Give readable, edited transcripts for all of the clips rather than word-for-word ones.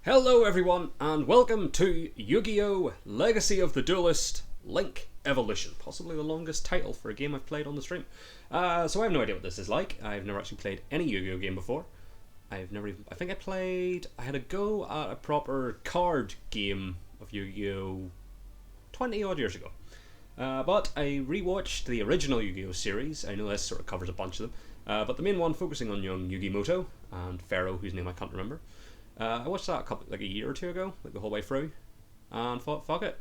Hello everyone, and welcome to Yu-Gi-Oh! Legacy of the Duelist Link Evolution. Possibly the longest title for a game I've played on the stream. So I have no idea what this is like. I've never actually played any Yu-Gi-Oh! Game before. I had a go at a proper card game of Yu-Gi-Oh! 20 odd years ago. But I rewatched the original Yu-Gi-Oh! Series. I know this sort of covers a bunch of them. But the main one focusing on young Yugimoto and Pharaoh, whose name I can't remember. I watched that a year or two ago, like the whole way through, and thought, fuck it,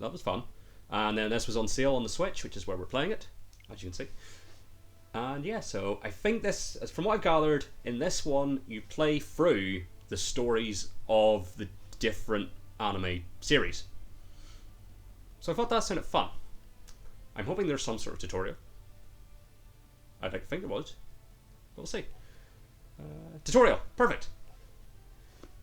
that was fun. And then this was on sale on the Switch, which is where we're playing it, as you can see. And yeah, so I think this, from what I've gathered, in this one you play through the stories of the different anime series. So I thought that sounded fun. I'm hoping there's some sort of tutorial. I'd like to think there was, but we'll see. Tutorial, perfect.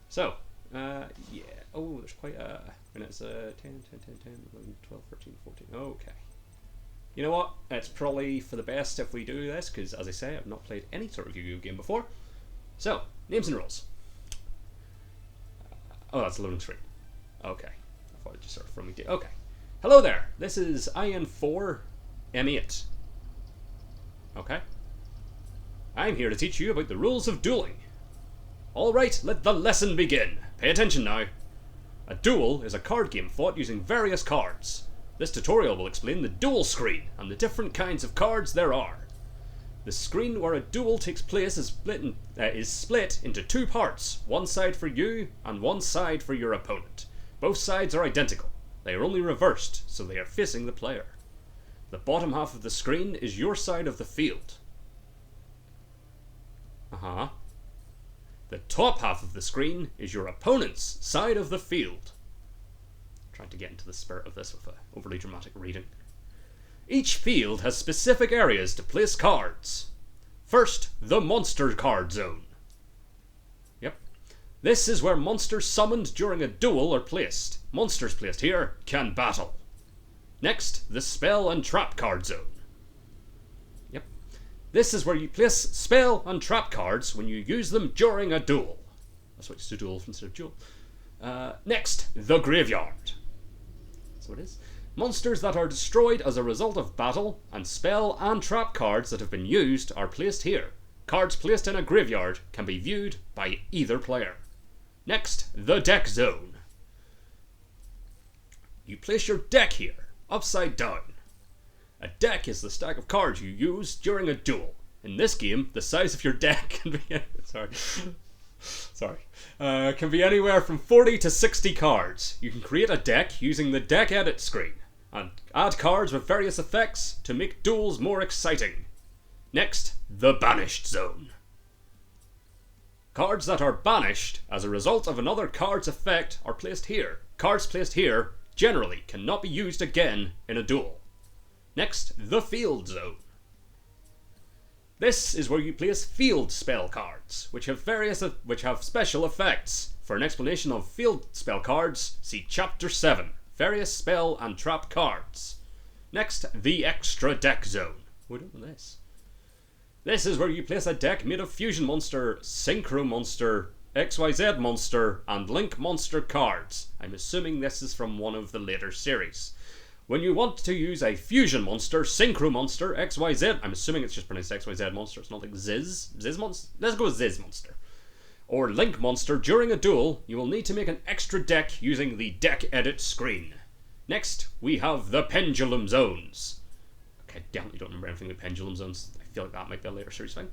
So, yeah, oh, there's quite a, and it's 10, 11, 12, 13, 14, okay. You know what, it's probably for the best if we do this, because as I say, I've not played any sort of Yu-Gi-Oh! Game before. So, names and rules. Oh, that's a loading screen. Okay, I thought it just sort of threw me. Okay, hello there, this is IN4M8. Okay, I'm here to teach you about the rules of dueling. Alright, let the lesson begin. Pay attention now. A duel is a card game fought using various cards. This tutorial will explain the duel screen and the different kinds of cards there are. The screen where a duel takes place is split into two parts, one side for you and one side for your opponent. Both sides are identical. They are only reversed, so they are facing the player. The bottom half of the screen is your side of the field. The top half of the screen is your opponent's side of the field. Trying to get into the spirit of this with an overly dramatic reading. Each field has specific areas to place cards. First, the monster card zone. Yep. This is where monsters summoned during a duel are placed. Monsters placed here can battle. Next, the spell and trap card zone. This is where you place spell and trap cards when you use them during a duel. I switched to duel instead of duel. Next, the graveyard. That's what it is. Monsters that are destroyed as a result of battle and spell and trap cards that have been used are placed here. Cards placed in a graveyard can be viewed by either player. Next, the deck zone. You place your deck here, upside down. A deck is the stack of cards you use during a duel. In this game, the size of your deck can be can be anywhere from 40 to 60 cards. You can create a deck using the deck edit screen and add cards with various effects to make duels more exciting. Next, the banished zone. Cards that are banished as a result of another card's effect are placed here. Cards placed here generally cannot be used again in a duel. Next, the field zone. This is where you place field spell cards, which have special effects. For an explanation of field spell cards, see Chapter 7, various spell and trap cards. Next, the extra deck zone. What is this? This is where you place a deck made of Fusion Monster, Synchro Monster, XYZ Monster, and Link Monster cards. I'm assuming this is from one of the later series. When you want to use a Fusion Monster, Synchro Monster, XYZ, I'm assuming it's just pronounced XYZ Monster, it's not like Ziz Monster? Let's go with Ziz Monster. Or Link Monster during a duel, you will need to make an extra deck using the deck edit screen. Next, we have the Pendulum Zones. Okay, I definitely don't remember anything with Pendulum Zones. I feel like that might be a later series thing.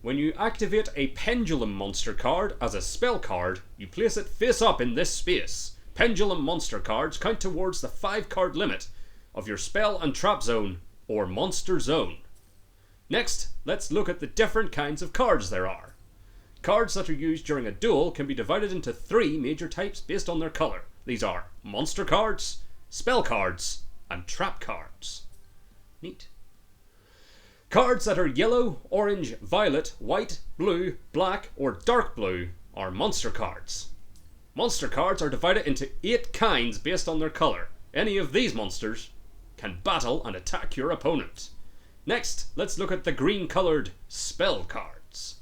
When you activate a Pendulum Monster card as a spell card, you place it face up in this space. Pendulum Monster cards count towards the 5-card limit of your spell and trap zone or monster zone. Next, let's look at the different kinds of cards there are. Cards that are used during a duel can be divided into 3 major types based on their colour. These are monster cards, spell cards, and trap cards. Neat. Cards that are yellow, orange, violet, white, blue, black, or dark blue are monster cards. Monster cards are divided into 8 kinds based on their colour. Any of these monsters can battle and attack your opponent. Next, let's look at the green coloured spell cards.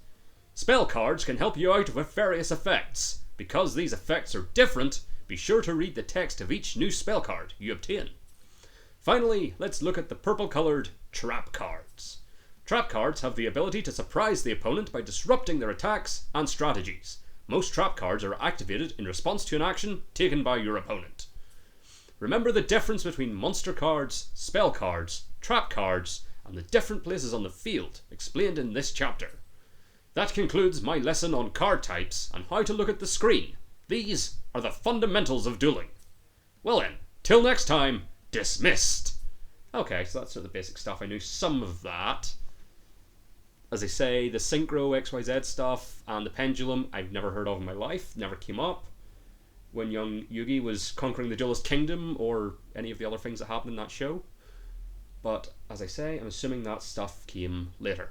Spell cards can help you out with various effects. Because these effects are different, be sure to read the text of each new spell card you obtain. Finally, let's look at the purple-coloured trap cards. Trap cards have the ability to surprise the opponent by disrupting their attacks and strategies. Most trap cards are activated in response to an action taken by your opponent. Remember the difference between monster cards, spell cards, trap cards, and the different places on the field explained in this chapter. That concludes my lesson on card types and how to look at the screen. These are the fundamentals of dueling. Well then, till next time, dismissed. Okay, so that's sort of the basic stuff. I knew some of that. As I say, the Synchro XYZ stuff and the Pendulum I've never heard of in my life, never came up when young Yugi was conquering the Duelist Kingdom or any of the other things that happened in that show. But as I say, I'm assuming that stuff came later,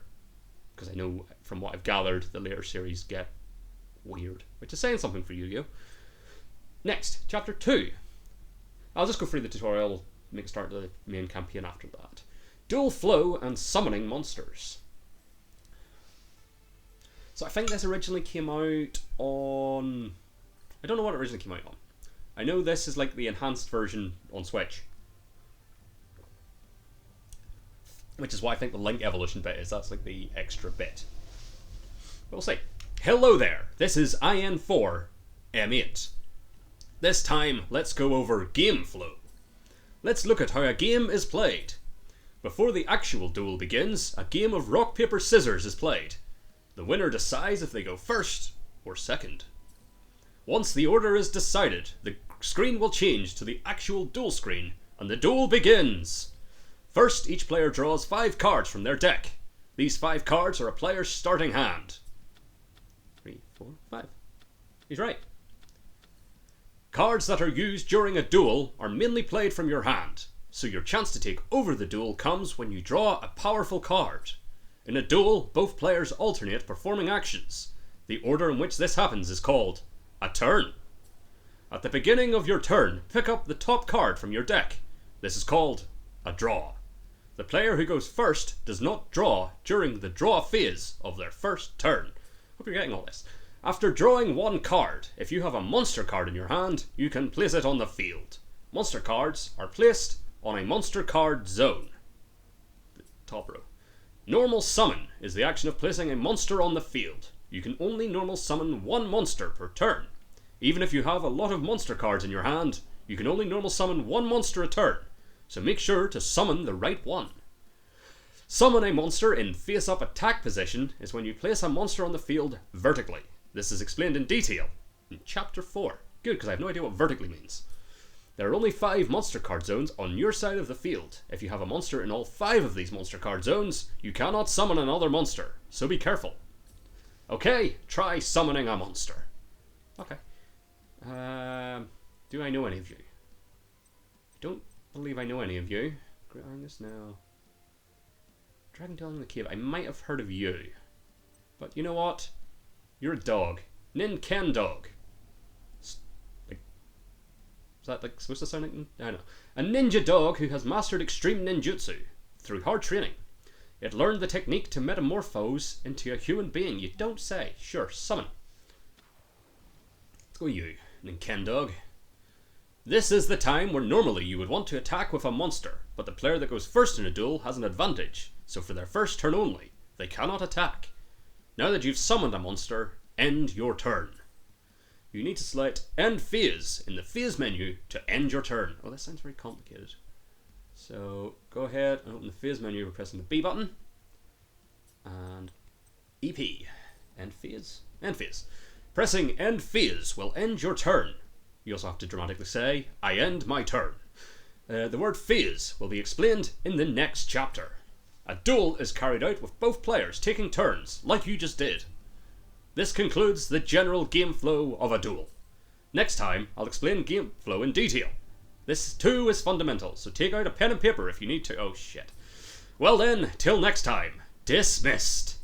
because I know from what I've gathered the later series get weird, which is saying something for Yu-Gi-Oh! Next, Chapter 2. I'll just go through the tutorial, make a start to the main campaign after that. Dual Flow and Summoning Monsters. So I think this originally came out on... I don't know what it originally came out on. I know this is like the enhanced version on Switch. Which is why I think the Link Evolution bit is. That's like the extra bit. But we'll see. Hello there, this is IN4 M8. This time, let's go over game flow. Let's look at how a game is played. Before the actual duel begins, a game of rock, paper, scissors is played. The winner decides if they go first or second. Once the order is decided, the screen will change to the actual duel screen, and the duel begins. First, each player draws 5 cards from their deck. These 5 cards are a player's starting hand. 3, 4, 5. He's right. Cards that are used during a duel are mainly played from your hand, so your chance to take over the duel comes when you draw a powerful card. In a duel, both players alternate performing actions. The order in which this happens is called a turn. At the beginning of your turn, pick up the top card from your deck. This is called a draw. The player who goes first does not draw during the draw phase of their first turn. Hope you're getting all this. After drawing 1 card, if you have a monster card in your hand, you can place it on the field. Monster cards are placed on a monster card zone. The top row. Normal summon is the action of placing a monster on the field. You can only normal summon 1 monster per turn. Even if you have a lot of monster cards in your hand, you can only normal summon 1 monster a turn, so make sure to summon the right one. Summon a monster in face-up attack position is when you place a monster on the field vertically. This is explained in detail in Chapter 4. Good, because I have no idea what vertically means. There are only 5 monster card zones on your side of the field. If you have a monster in all 5 of these monster card zones, you cannot summon another monster, so be careful. Okay, try summoning a monster. Okay. Do I know any of you? I don't believe I know any of you. Great Angus, no. Dragon Dwelling in the Cave, I might have heard of you. But you know what? You're a dog. Nin-Ken dog. Like, is that like supposed to sound like... I don't know. A ninja dog who has mastered extreme ninjutsu through hard training. It learned the technique to metamorphose into a human being. You don't say. Sure, summon. Let's go you, Nin-Ken dog. This is the time where normally you would want to attack with a monster, but the player that goes first in a duel has an advantage, so for their first turn only, they cannot attack. Now that you've summoned a monster, end your turn. You need to select End Phase in the Phase menu to end your turn. Oh, that sounds very complicated. So go ahead and open the Phase menu by pressing the B button. And EP. End Phase. End Phase. Pressing End Phase will end your turn. You also have to dramatically say, I end my turn. The word phase will be explained in the next chapter. A duel is carried out with both players taking turns, like you just did. This concludes the general game flow of a duel. Next time, I'll explain game flow in detail. This too is fundamental, so take out a pen and paper if you need to. Oh shit. Well then, till next time, dismissed.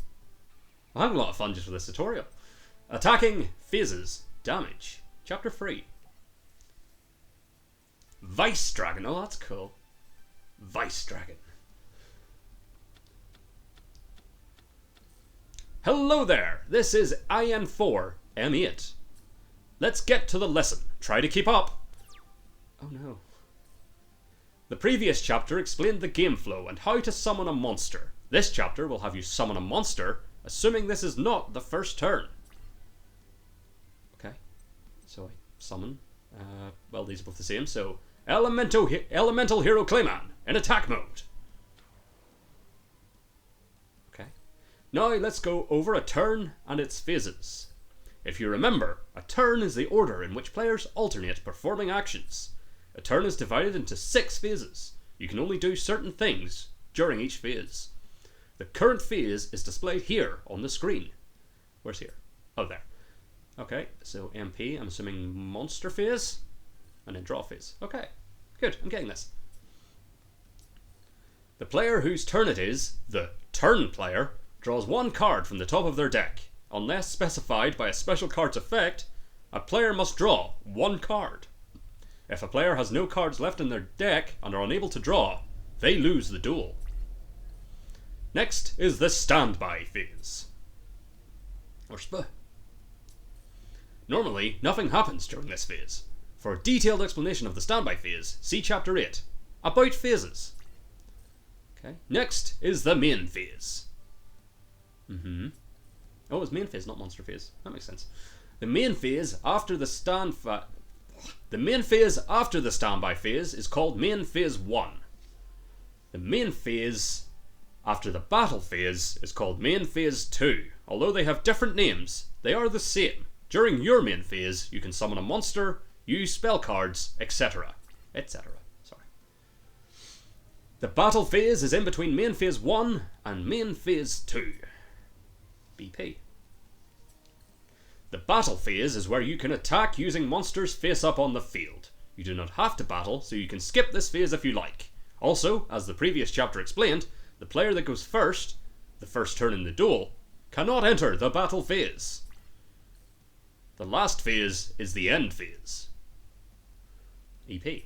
I'm having a lot of fun just with this tutorial. Attacking phases, damage. Chapter 3. Vice Dragon, oh that's cool. Vice Dragon. Hello there, this is IN4M8. Let's get to the lesson. Try to keep up. Oh no. The previous chapter explained the game flow and how to summon a monster. This chapter will have you summon a monster, assuming this is not the first turn. Okay, so I summon. Well, these are both the same, so Elemental Hero Clayman in attack mode. Okay, now let's go over a turn and its phases. If you remember, a turn is the order in which players alternate performing actions. A turn is divided into 6 phases. You can only do certain things during each phase. The current phase is displayed here on the screen. Where's here? Oh, there. Okay, so MP, I'm assuming monster phase, and then draw phase. Okay, good, I'm getting this. The player whose turn it is, the turn player, draws 1 card from the top of their deck. Unless specified by a special card's effect, a player must draw 1 card. If a player has no cards left in their deck and are unable to draw, they lose the duel. Next is the standby phase. Or SPA. Normally, nothing happens during this phase. For a detailed explanation of the standby phase, see Chapter 8, About Phases. Okay. Next is the main phase. Oh, it's main phase, not monster phase. That makes sense. The main phase after the standby phase is called main phase 1. The main phase after the battle phase is called main phase 2. Although they have different names, they are the same. During your main phase, you can summon a monster, use spell cards, etc. etc. Sorry. The battle phase is in between main phase 1 and main phase 2. BP. The battle phase is where you can attack using monsters face up on the field. You do not have to battle, so you can skip this phase if you like. Also, as the previous chapter explained, the player that goes first, the first turn in the duel, cannot enter the battle phase. The last phase is the end phase. EP.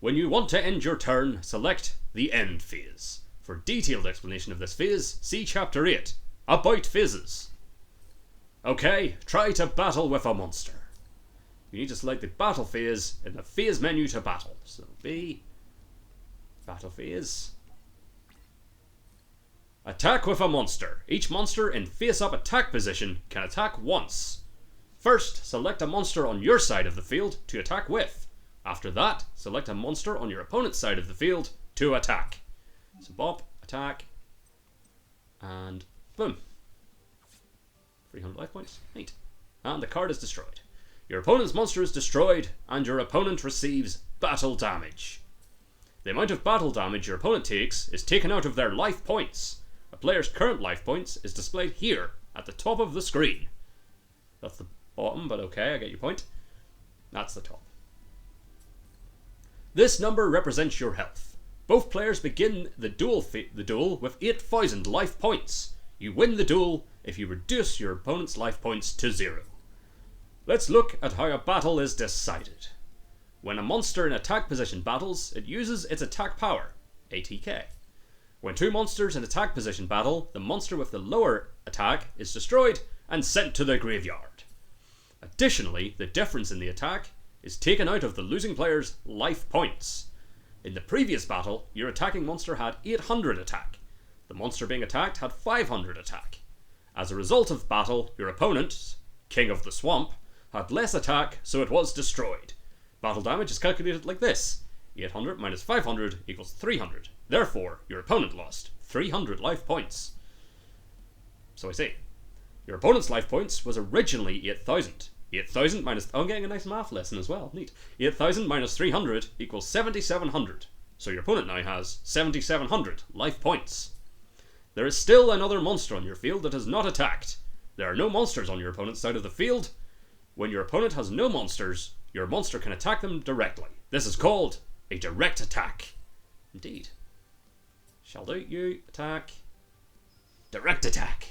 When you want to end your turn, select the end phase. For detailed explanation of this phase, see Chapter 8, About Phases. Okay, try to battle with a monster. You need to select the battle phase in the phase menu to battle. So B, battle phase. Attack with a monster. Each monster in face-up attack position can attack once. First, select a monster on your side of the field to attack with. After that, select a monster on your opponent's side of the field to attack. So bop, attack, and boom. 300 life points. Neat. And the card is destroyed. Your opponent's monster is destroyed, and your opponent receives battle damage. The amount of battle damage your opponent takes is taken out of their life points. A player's current life points is displayed here, at the top of the screen. That's the bottom, but okay, I get your point. That's the top. This number represents your health. Both players begin the duel with 8,000 life points. You win the duel if you reduce your opponent's life points to 0. Let's look at how a battle is decided. When a monster in attack position battles, it uses its attack power, ATK. When 2 monsters in attack position battle, the monster with the lower attack is destroyed and sent to the graveyard. Additionally, the difference in the attack is taken out of the losing player's life points. In the previous battle, your attacking monster had 800 attack. The monster being attacked had 500 attack. As a result of battle, your opponent, King of the Swamp, had less attack, so it was destroyed. Battle damage is calculated like this. 800 minus 500 equals 300. Therefore, your opponent lost 300 life points. So I say, your opponent's life points was originally 8,000. 8,000 minus... Oh, I'm getting a nice math lesson as well. Neat. 8,000 minus 300 equals 7,700. So your opponent now has 7,700 life points. There is still another monster on your field that is not attacked. There are no monsters on your opponent's side of the field. When your opponent has no monsters, your monster can attack them directly. This is called a direct attack. Indeed. Shall do. You attack. Direct attack.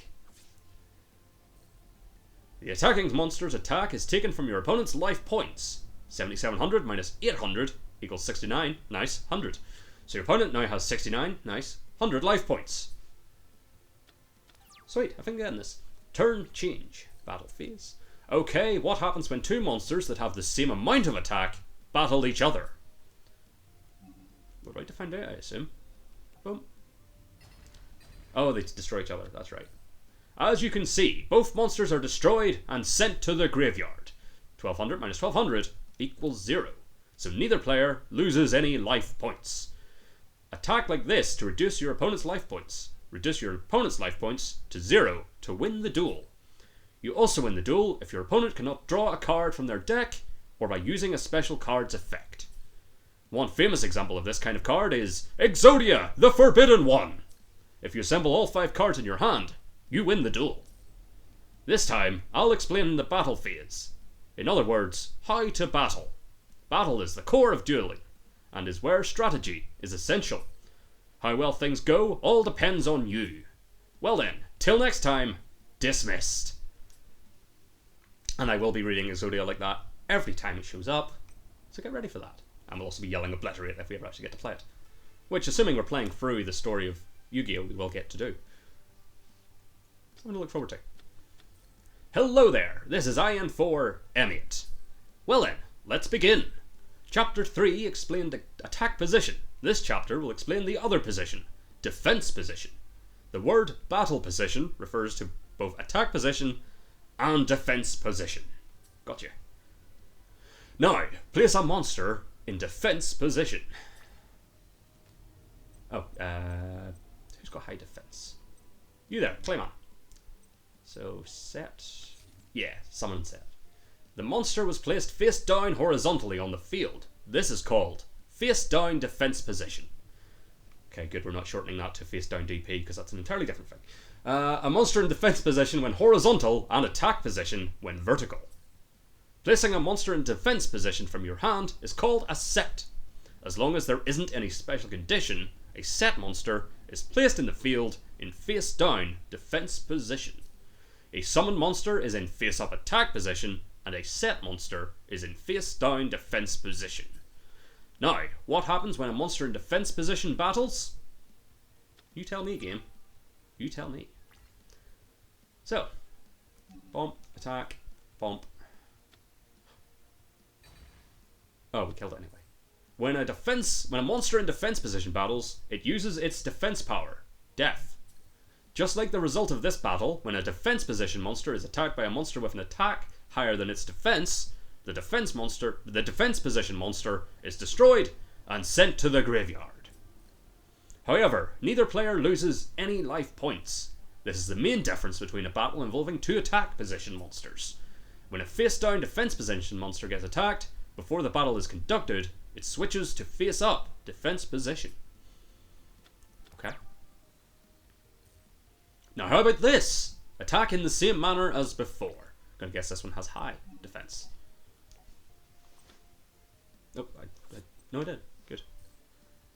The attacking monster's attack is taken from your opponent's life points. 7,700 minus 800 equals 69. Nice. 100. So your opponent now has 69. Nice. 100 life points. Sweet, I think I'm getting this. Turn change. Battle phase. Okay, what happens when two monsters that have the same amount of attack battle each other? We're right to find out, I assume. Boom. Oh, they destroy each other, that's right. As you can see, both monsters are destroyed and sent to the graveyard. 1200 minus 1200 equals 0. So neither player loses any life points. Attack like this to reduce your opponent's life points. Reduce your opponent's life points to 0 to win the duel. You also win the duel if your opponent cannot draw a card from their deck or by using a special card's effect. One famous example of this kind of card is Exodia, the Forbidden One. If you assemble all 5 cards in your hand, you win the duel. This time, I'll explain the battle phase. In other words, how to battle. Battle is the core of dueling, and is where strategy is essential. How well things go all depends on you. Well then, till next time, dismissed. And I will be reading Exodia like that every time it shows up, so get ready for that. And we'll also be yelling Obliterate if we ever actually get to play it. Which, assuming we're playing through the story of Yu-Gi-Oh, we will get to do. Something to look forward to. Hello there, this is IN4 Emmett. Well then, let's begin. Chapter 3 explained the attack position. This chapter will explain the other position, defense position. The word battle position refers to both attack position and defense position. Gotcha. Now, place a monster in defense position. Oh, who's got high defense? You there, Clayman. So, set. Yeah, summon set. The monster was placed face down horizontally on the field. This is called face down defense position. Okay, good, we're not shortening that to face down DP because that's an entirely different thing. A monster in defense position when horizontal and attack position when vertical. Placing a monster in defense position from your hand is called a set. As long as there isn't any special condition, a set monster is placed in the field in face down defense position. A summon monster is in face up attack position, and a set monster is in face down defense position. Now, what happens when a monster in defense position battles? You tell me, game. You tell me. So, bump, attack, bump. Oh, we killed it anyway. When a monster in defense position battles, it uses its defense power, death. Just like the result of this battle, when a defense position monster is attacked by a monster with an attack higher than its defense, the defense position monster is destroyed and sent to the graveyard. However, neither player loses any life points. This is the main difference between a battle involving 2 attack position monsters. When a face down defense position monster gets attacked, before the battle is conducted, it switches to face up defense position. Okay. Now how about this? Attack in the same manner as before. Gonna guess this one has high defense. Oh, no I did. Good.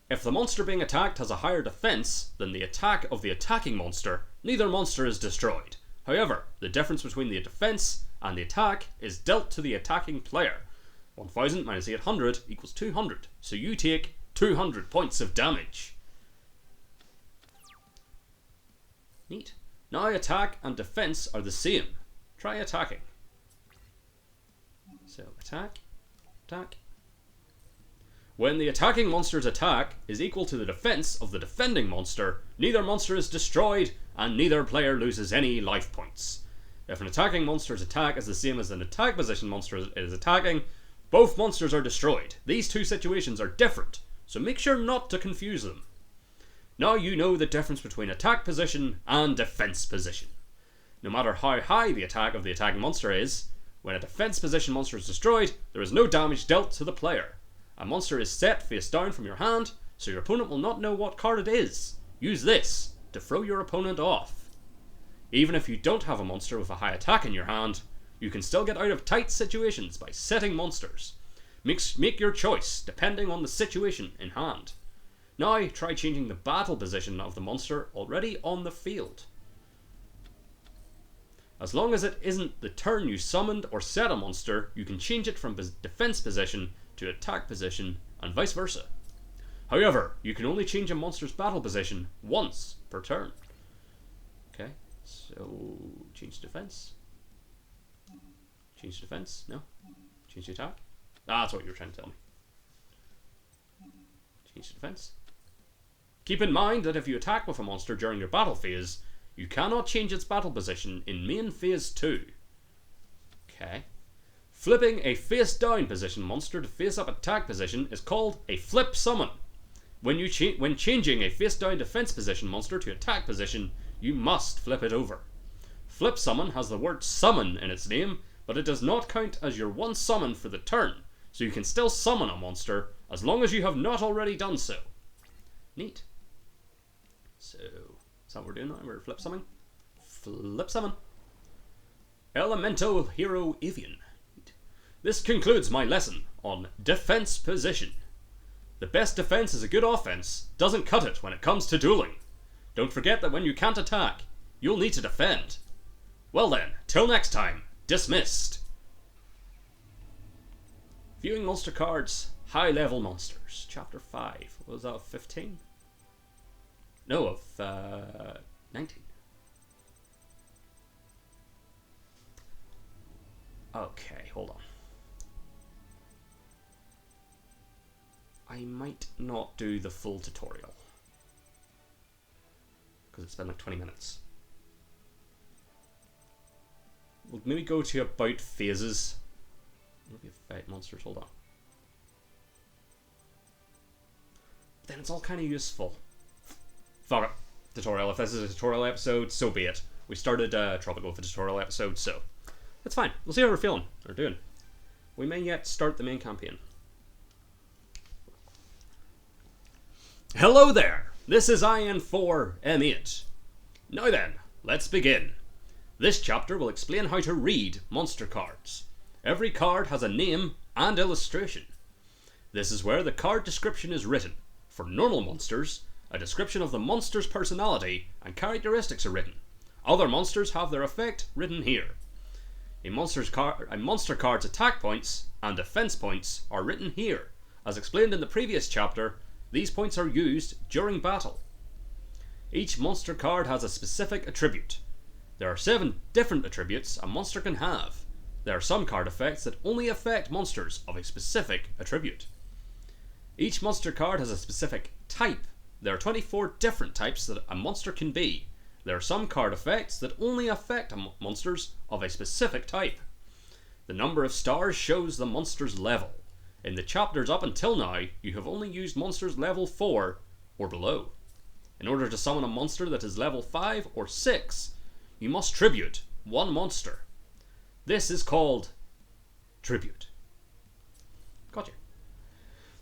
If the monster being attacked has a higher defense than the attack of the attacking monster, neither monster is destroyed. However, the difference between the defense and the attack is dealt to the attacking player. 1000 minus 800 equals 200, so you take 200 points of damage. Neat. Now attack and defense are the same. Try attacking. So attack, attack. When the attacking monster's attack is equal to the defense of the defending monster, neither monster is destroyed and neither player loses any life points. If an attacking monster's attack is the same as an attack position monster it is attacking, both monsters are destroyed. These two situations are different, so make sure not to confuse them. Now you know the difference between attack position and defense position. No matter how high the attack of the attacking monster is, when a defense position monster is destroyed, there is no damage dealt to the player. A monster is set face down from your hand, so your opponent will not know what card it is. Use this to throw your opponent off. Even if you don't have a monster with a high attack in your hand, you can still get out of tight situations by setting monsters. Make your choice depending on the situation in hand. Now try changing the battle position of the monster already on the field. As long as it isn't the turn you summoned or set a monster, you can change it from defense position to attack position and vice versa. However, you can only change a monster's battle position once per turn. Okay, So, change defense. Change defense? No. Change the attack? Ah, that's what you were trying to tell me. Change defense. Keep in mind that if you attack with a monster during your battle phase, you cannot change its battle position in main phase 2. Okay. Flipping a face down position monster to face up attack position is called a flip summon. When changing a face down defense position monster to attack position, you must flip it over. Flip summon has the word summon in its name, but it does not count as your one summon for the turn, so you can still summon a monster as long as you have not already done so. Neat. So, is that what we're doing now? We're flip summoning? Flip summon. Elemental Hero Avian. This concludes my lesson on defense position. The best defense is a good offense doesn't cut it when it comes to dueling. Don't forget that when you can't attack, you'll need to defend. Well then, till next time, dismissed. Viewing monster cards, high level monsters, chapter 5. What was that, of 15? No, of 19. Okay, hold on. I might not do the full tutorial because it's been like 20 minutes. We'll maybe go to about phases. Maybe fight monsters, hold on. Then it's all kind of useful. Fuck it. Tutorial. If this is a tutorial episode, so be it. We started Tropical with a tutorial episode, so that's fine. We'll see how we're feeling or doing. We may yet start the main campaign. Hello there! This is IN4M8. Now then, let's begin. This chapter will explain how to read monster cards. Every card has a name and illustration. This is where the card description is written. For normal monsters, a description of the monster's personality and characteristics are written. Other monsters have their effect written here. A monster card's attack points and defense points are written here. As explained in the previous chapter, these points are used during battle. Each monster card has a specific attribute. There are 7 different attributes a monster can have. There are some card effects that only affect monsters of a specific attribute. Each monster card has a specific type. There are 24 different types that a monster can be. There are some card effects that only affect monsters of a specific type. The number of stars shows the monster's level. In the chapters up until now, you have only used monsters level 4 or below. In order to summon a monster that is level 5 or 6, you must tribute one monster. This is called tribute. Gotcha.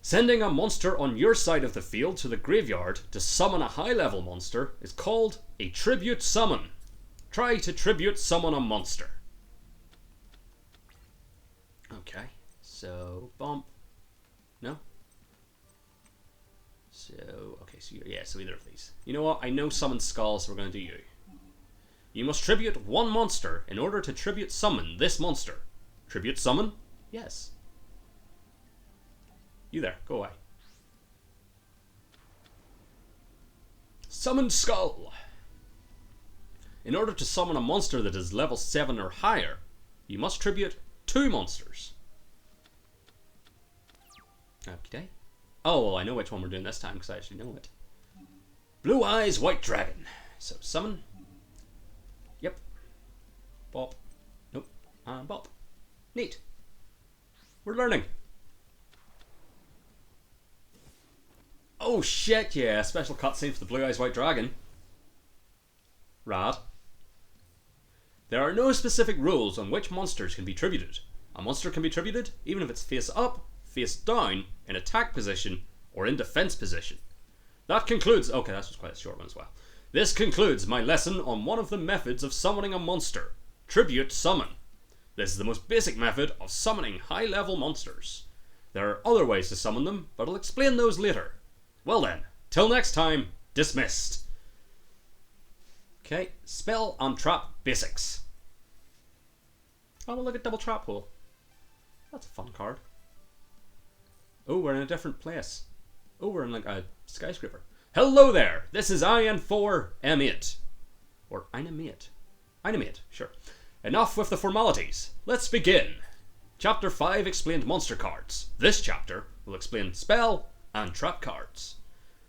Sending a monster on your side of the field to the graveyard to summon a high level monster is called a tribute summon. Try to tribute summon a monster. Okay, so bump. No? So, okay, so so either of these. You know what? I know summon skull, so we're going to do you. You must tribute one monster in order to tribute summon this monster. Tribute summon? Yes. You there, go away. Summon skull. In order to summon a monster that is level 7 or higher, you must tribute 2 monsters. Okay. Oh, well, I know which one we're doing this time because I actually know it. Blue Eyes White Dragon. So, summon. Yep. Bop. Nope. And bop. Neat. We're learning. Oh shit, yeah. Special cutscene for the Blue Eyes White Dragon. Rad. There are no specific rules on which monsters can be tributed. A monster can be tributed even if it's face up, face down, in attack position, or in defense position. That concludes... Okay, that's just quite a short one as well. This concludes my lesson on one of the methods of summoning a monster. Tribute summon. This is the most basic method of summoning high-level monsters. There are other ways to summon them, but I'll explain those later. Well then, till next time, dismissed. Okay, SpellTrap Basics. Oh, well, look at Double Trap Hole. That's a fun card. Oh, we're in a different place. Oh, we're in like a skyscraper. Hello there, this is IN4M8. Or Aina Mint. Aina Mint, sure. Enough with the formalities. Let's begin. Chapter 5 explained monster cards. This chapter will explain spell and trap cards.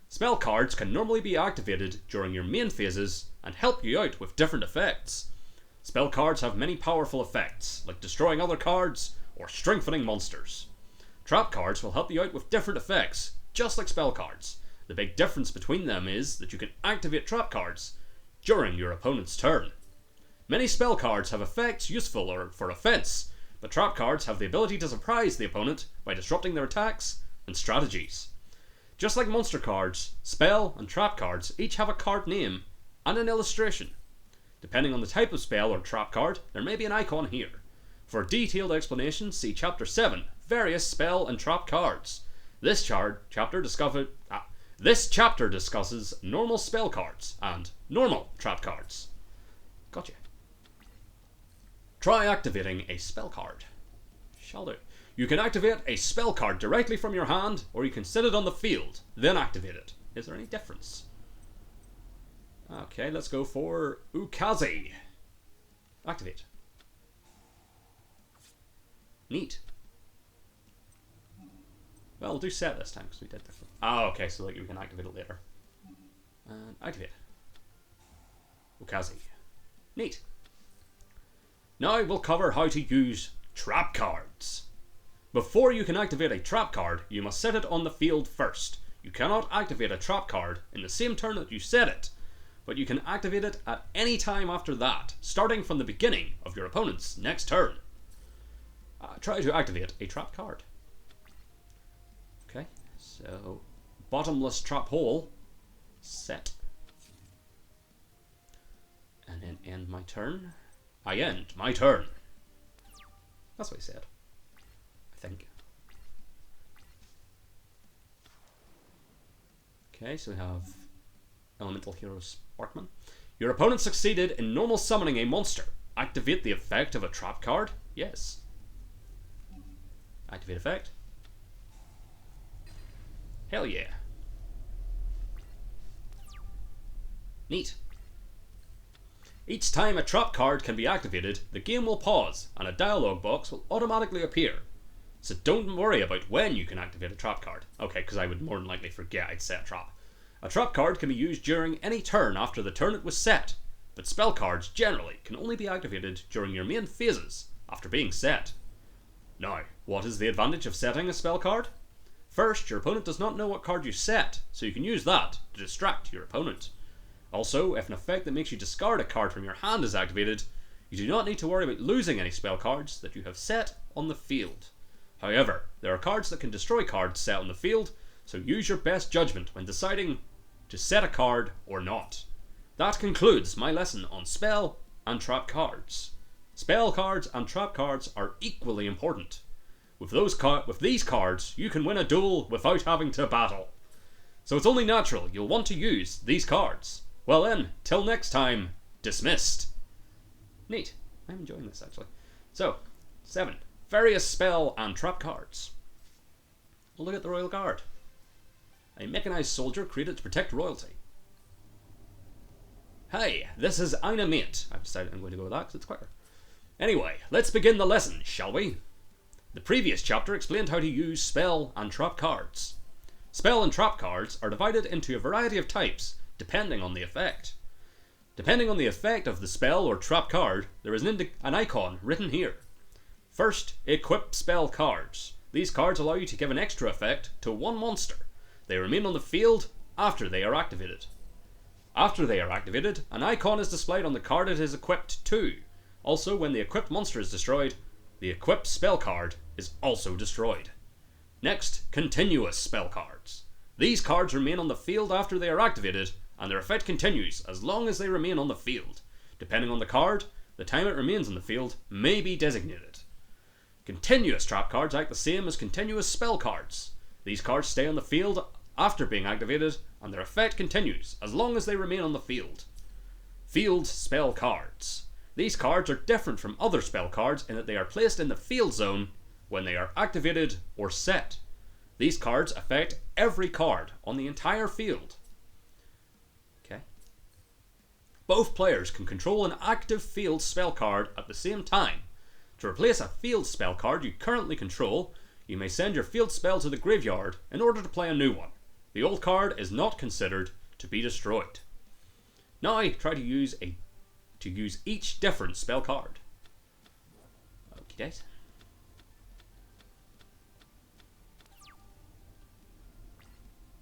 Spell cards can normally be activated during your main phases and help you out with different effects. Spell cards have many powerful effects, like destroying other cards or strengthening monsters. Trap cards will help you out with different effects, just like spell cards. The big difference between them is that you can activate trap cards during your opponent's turn. Many spell cards have effects useful or for offense, but trap cards have the ability to surprise the opponent by disrupting their attacks and strategies. Just like monster cards, spell and trap cards each have a card name and an illustration. Depending on the type of spell or trap card, there may be an icon here. For a detailed explanation, see Chapter 7, Various Spell and Trap Cards. This chapter discusses normal spell cards and normal trap cards. Gotcha. Try activating a spell card. Shall do. You can activate a spell card directly from your hand, or you can set it on the field, then activate it. Is there any difference? Okay, let's go for Ukazi. Activate. Neat. Well, we'll do set this time because we did different. Okay, so like we can activate it later. And activate. Ukazi. Neat. Now we'll cover how to use trap cards. Before you can activate a trap card, you must set it on the field first. You cannot activate a trap card in the same turn that you set it, but you can activate it at any time after that, starting from the beginning of your opponent's next turn. Try to activate a trap card. Okay, so bottomless trap hole, set, and then end my turn. I end my turn. That's what he said, I think. Okay, so we have Elemental Hero Sparkman. Your opponent succeeded in normal summoning a monster. Activate the effect of a trap card? Yes. Activate effect. Hell yeah. Neat. Each time a trap card can be activated, the game will pause and a dialog box will automatically appear. So don't worry about when you can activate a trap card. Okay, because I would more than likely forget I'd set a trap. A trap card can be used during any turn after the turn it was set, but spell cards generally can only be activated during your main phases after being set. Now, what is the advantage of setting a spell card? First, your opponent does not know what card you set, so you can use that to distract your opponent. Also, if an effect that makes you discard a card from your hand is activated, you do not need to worry about losing any spell cards that you have set on the field. However, there are cards that can destroy cards set on the field, so use your best judgment when deciding to set a card or not. That concludes my lesson on spell and trap cards. Spell cards and trap cards are equally important. With these cards, you can win a duel without having to battle. So it's only natural you'll want to use these cards. Well then, till next time, dismissed. Neat. I'm enjoying this actually. So, 7. Various spell and trap cards. We'll look at the Royal Guard. A mechanized soldier created to protect royalty. Hey, this is Aina Mint. I've decided I'm going to go with that because it's quicker. Anyway, let's begin the lesson, shall we? The previous chapter explained how to use spell and trap cards. Spell and trap cards are divided into a variety of types, depending on the effect. Depending on the effect of the spell or trap card, there is an icon written here. First, equip spell cards. These cards allow you to give an extra effect to one monster. They remain on the field after they are activated. After they are activated, an icon is displayed on the card it is equipped to. Also, when the equipped monster is destroyed, the equipped spell card is also destroyed. Next, continuous spell cards. These cards remain on the field after they are activated, and their effect continues as long as they remain on the field. Depending on the card, the time it remains on the field may be designated. Continuous trap cards act the same as continuous spell cards. These cards stay on the field after being activated, and their effect continues as long as they remain on the field. Field spell cards. These cards are different from other spell cards in that they are placed in the field zone when they are activated or set. These cards affect every card on the entire field. Okay. Both players can control an active field spell card at the same time. To replace a field spell card you currently control, you may send your field spell to the graveyard in order to play a new one. The old card is not considered to be destroyed. Now try to use each different spell card. Okie doke.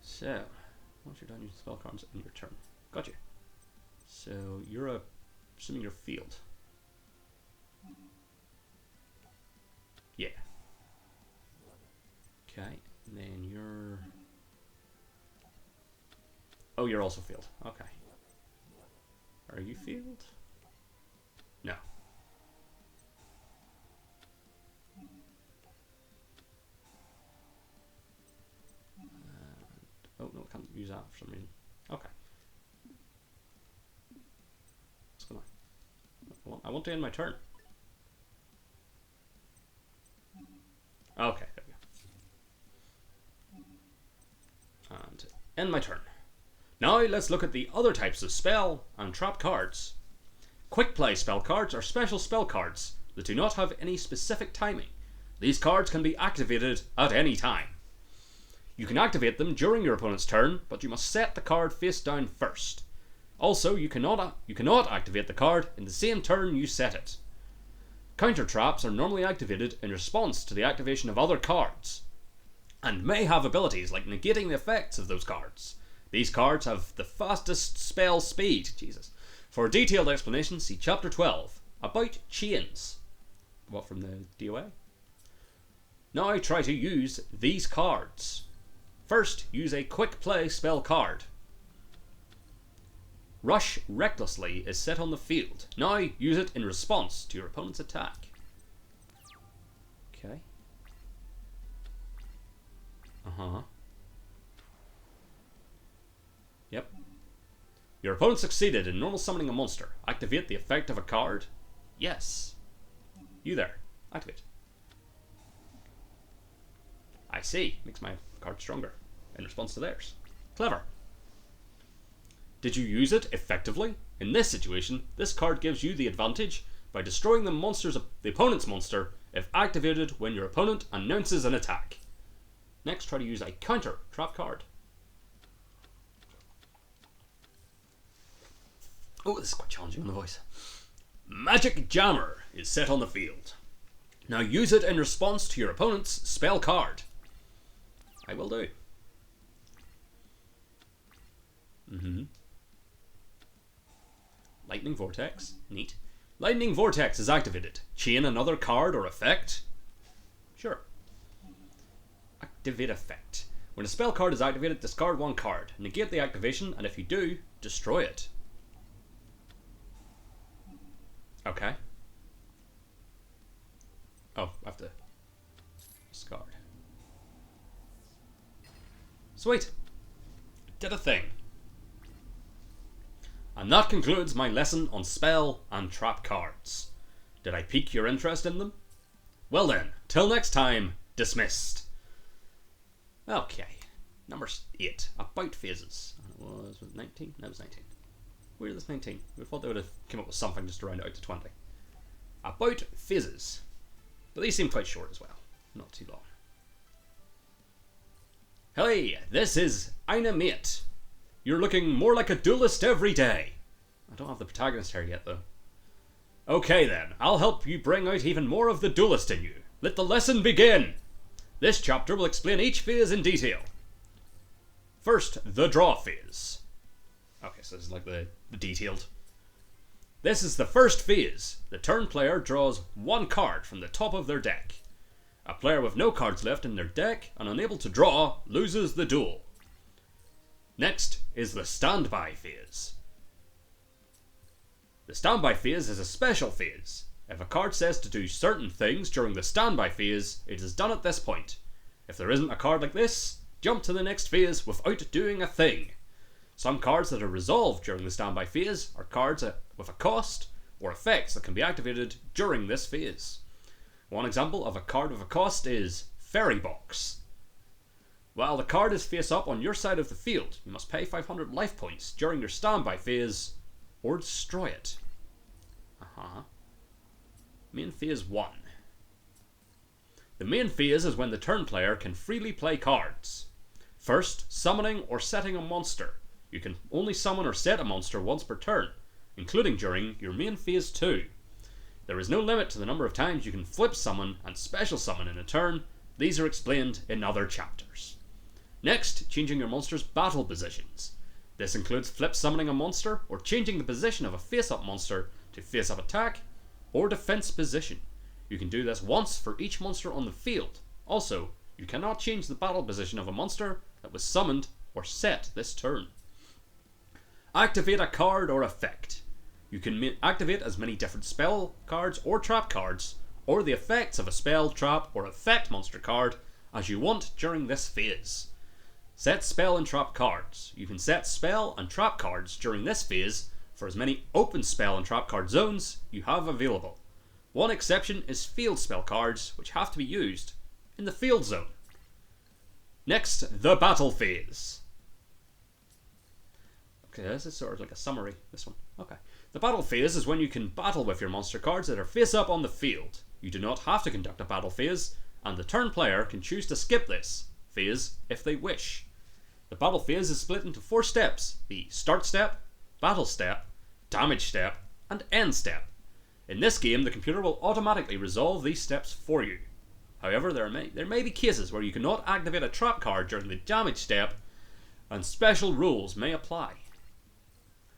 So, once you're done using spell cards in your turn. Got you. So you're assuming your field. Yeah. Okay, and then you're... Oh, you're also field. Okay. Are you field? No. Oh, no, I can't use that for some reason. Okay. What's going on? I want to end my turn. Okay, there we go. And end my turn. Now let's look at the other types of spell and trap cards. Quick play spell cards are special spell cards that do not have any specific timing. These cards can be activated at any time. You can activate them during your opponent's turn, but you must set the card face down first. Also, you cannot activate the card in the same turn you set it. Counter traps are normally activated in response to the activation of other cards, and may have abilities like negating the effects of those cards. These cards have the fastest spell speed. Jesus. For a detailed explanation, see Chapter 12, about chains. What, from the DOA? Now try to use these cards. First, use a quick play spell card. Rush Recklessly is set on the field. Now use it in response to your opponent's attack. Okay. Yep. Your opponent succeeded in normal summoning a monster. Activate the effect of a card. Yes. You there. Activate. I see. Makes my card stronger in response to theirs. Clever. Did you use it effectively? In this situation, this card gives you the advantage by destroying the opponent's monster if activated when your opponent announces an attack. Next, try to use a counter trap card. Oh, this is quite challenging on the voice. Magic Jammer is set on the field. Now use it in response to your opponent's spell card. I will do. Lightning Vortex. Neat. Lightning Vortex is activated. Chain another card or effect. Sure. Activate effect. When a spell card is activated, discard one card. Negate the activation, and if you do, destroy it. Okay. Oh, I have to discard. Sweet. Did a thing. And that concludes my lesson on spell and trap cards. Did I pique your interest in them? Well then, till next time, dismissed. Okay, number 8, about Fizzes. And it was 19? No, it was 19. Where was 19? We thought they would have come up with something just to round it out to 20. About Fizzes. But these seem quite short as well. Not too long. Hey, this is Aina Mint. You're looking more like a duelist every day. I don't have the protagonist here yet, though. Okay then, I'll help you bring out even more of the duelist in you. Let the lesson begin! This chapter will explain each phase in detail. First, the draw phase. Okay, so this is like the detailed. This is the first phase. The turn player draws one card from the top of their deck. A player with no cards left in their deck and unable to draw loses the duel. Next is the standby phase. The standby phase is a special phase. If a card says to do certain things during the standby phase, it is done at this point. If there isn't a card like this, jump to the next phase without doing a thing. Some cards that are resolved during the standby phase are cards with a cost or effects that can be activated during this phase. One example of a card with a cost is Fairy Box. While the card is face up on your side of the field, you must pay 500 life points during your standby phase or destroy it. Main phase 1. The main phase is when the turn player can freely play cards. First, summoning or setting a monster. You can only summon or set a monster once per turn, including during your main phase 2. There is no limit to the number of times you can flip summon and special summon in a turn. These are explained in other chapters. Next, changing your monster's battle positions. This includes flip summoning a monster or changing the position of a face-up monster to face-up attack or defense position. You can do this once for each monster on the field. Also, you cannot change the battle position of a monster that was summoned or set this turn. Activate a card or effect. You can activate as many different spell cards or trap cards, or the effects of a spell, trap, or effect monster card as you want during this phase. Set spell and trap cards. You can set spell and trap cards during this phase for as many open spell and trap card zones you have available. One exception is field spell cards, which have to be used in the field zone. Next, the battle phase. Okay, this is sort of like a summary, this one. Okay. The battle phase is when you can battle with your monster cards that are face up on the field. You do not have to conduct a battle phase, and the turn player can choose to skip this phase if they wish. The battle phase is split into 4 steps: the start step, battle step, damage step, and end step. In this game, the computer will automatically resolve these steps for you. However, there may be cases where you cannot activate a trap card during the damage step, and special rules may apply.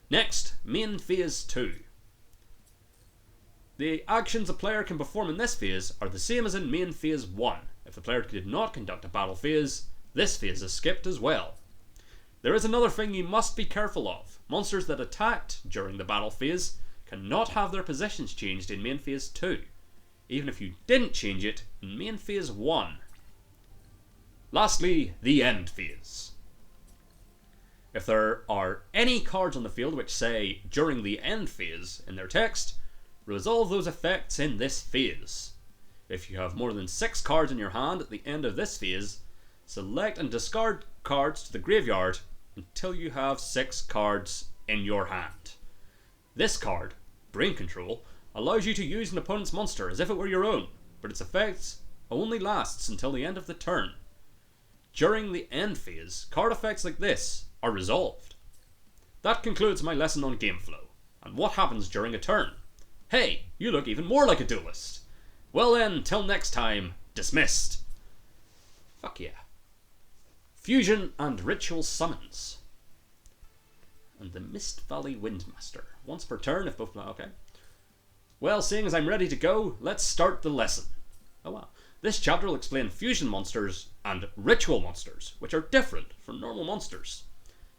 Next, main phase 2. The actions a player can perform in this phase are the same as in main phase 1. If the player did not conduct a battle phase, this phase is skipped as well. There is another thing you must be careful of. Monsters that attacked during the battle phase cannot have their positions changed in main phase 2, even if you didn't change it in main phase 1. Lastly, the end phase. If there are any cards on the field which say during the end phase in their text, resolve those effects in this phase. If you have more than 6 cards in your hand at the end of this phase, select and discard cards to the graveyard until you have 6 cards in your hand. This card, Brain Control, allows you to use an opponent's monster as if it were your own, but its effects only lasts until the end of the turn. During the end phase, card effects like this are resolved. That concludes my lesson on game flow, and what happens during a turn. Hey, you look even more like a duelist. Well then, till next time, dismissed. Fuck yeah. Fusion and Ritual Summons. And the Mist Valley Windmaster. Once per turn if both... Okay. Well, seeing as I'm ready to go, let's start the lesson. Oh wow. This chapter will explain fusion monsters and ritual monsters, which are different from normal monsters.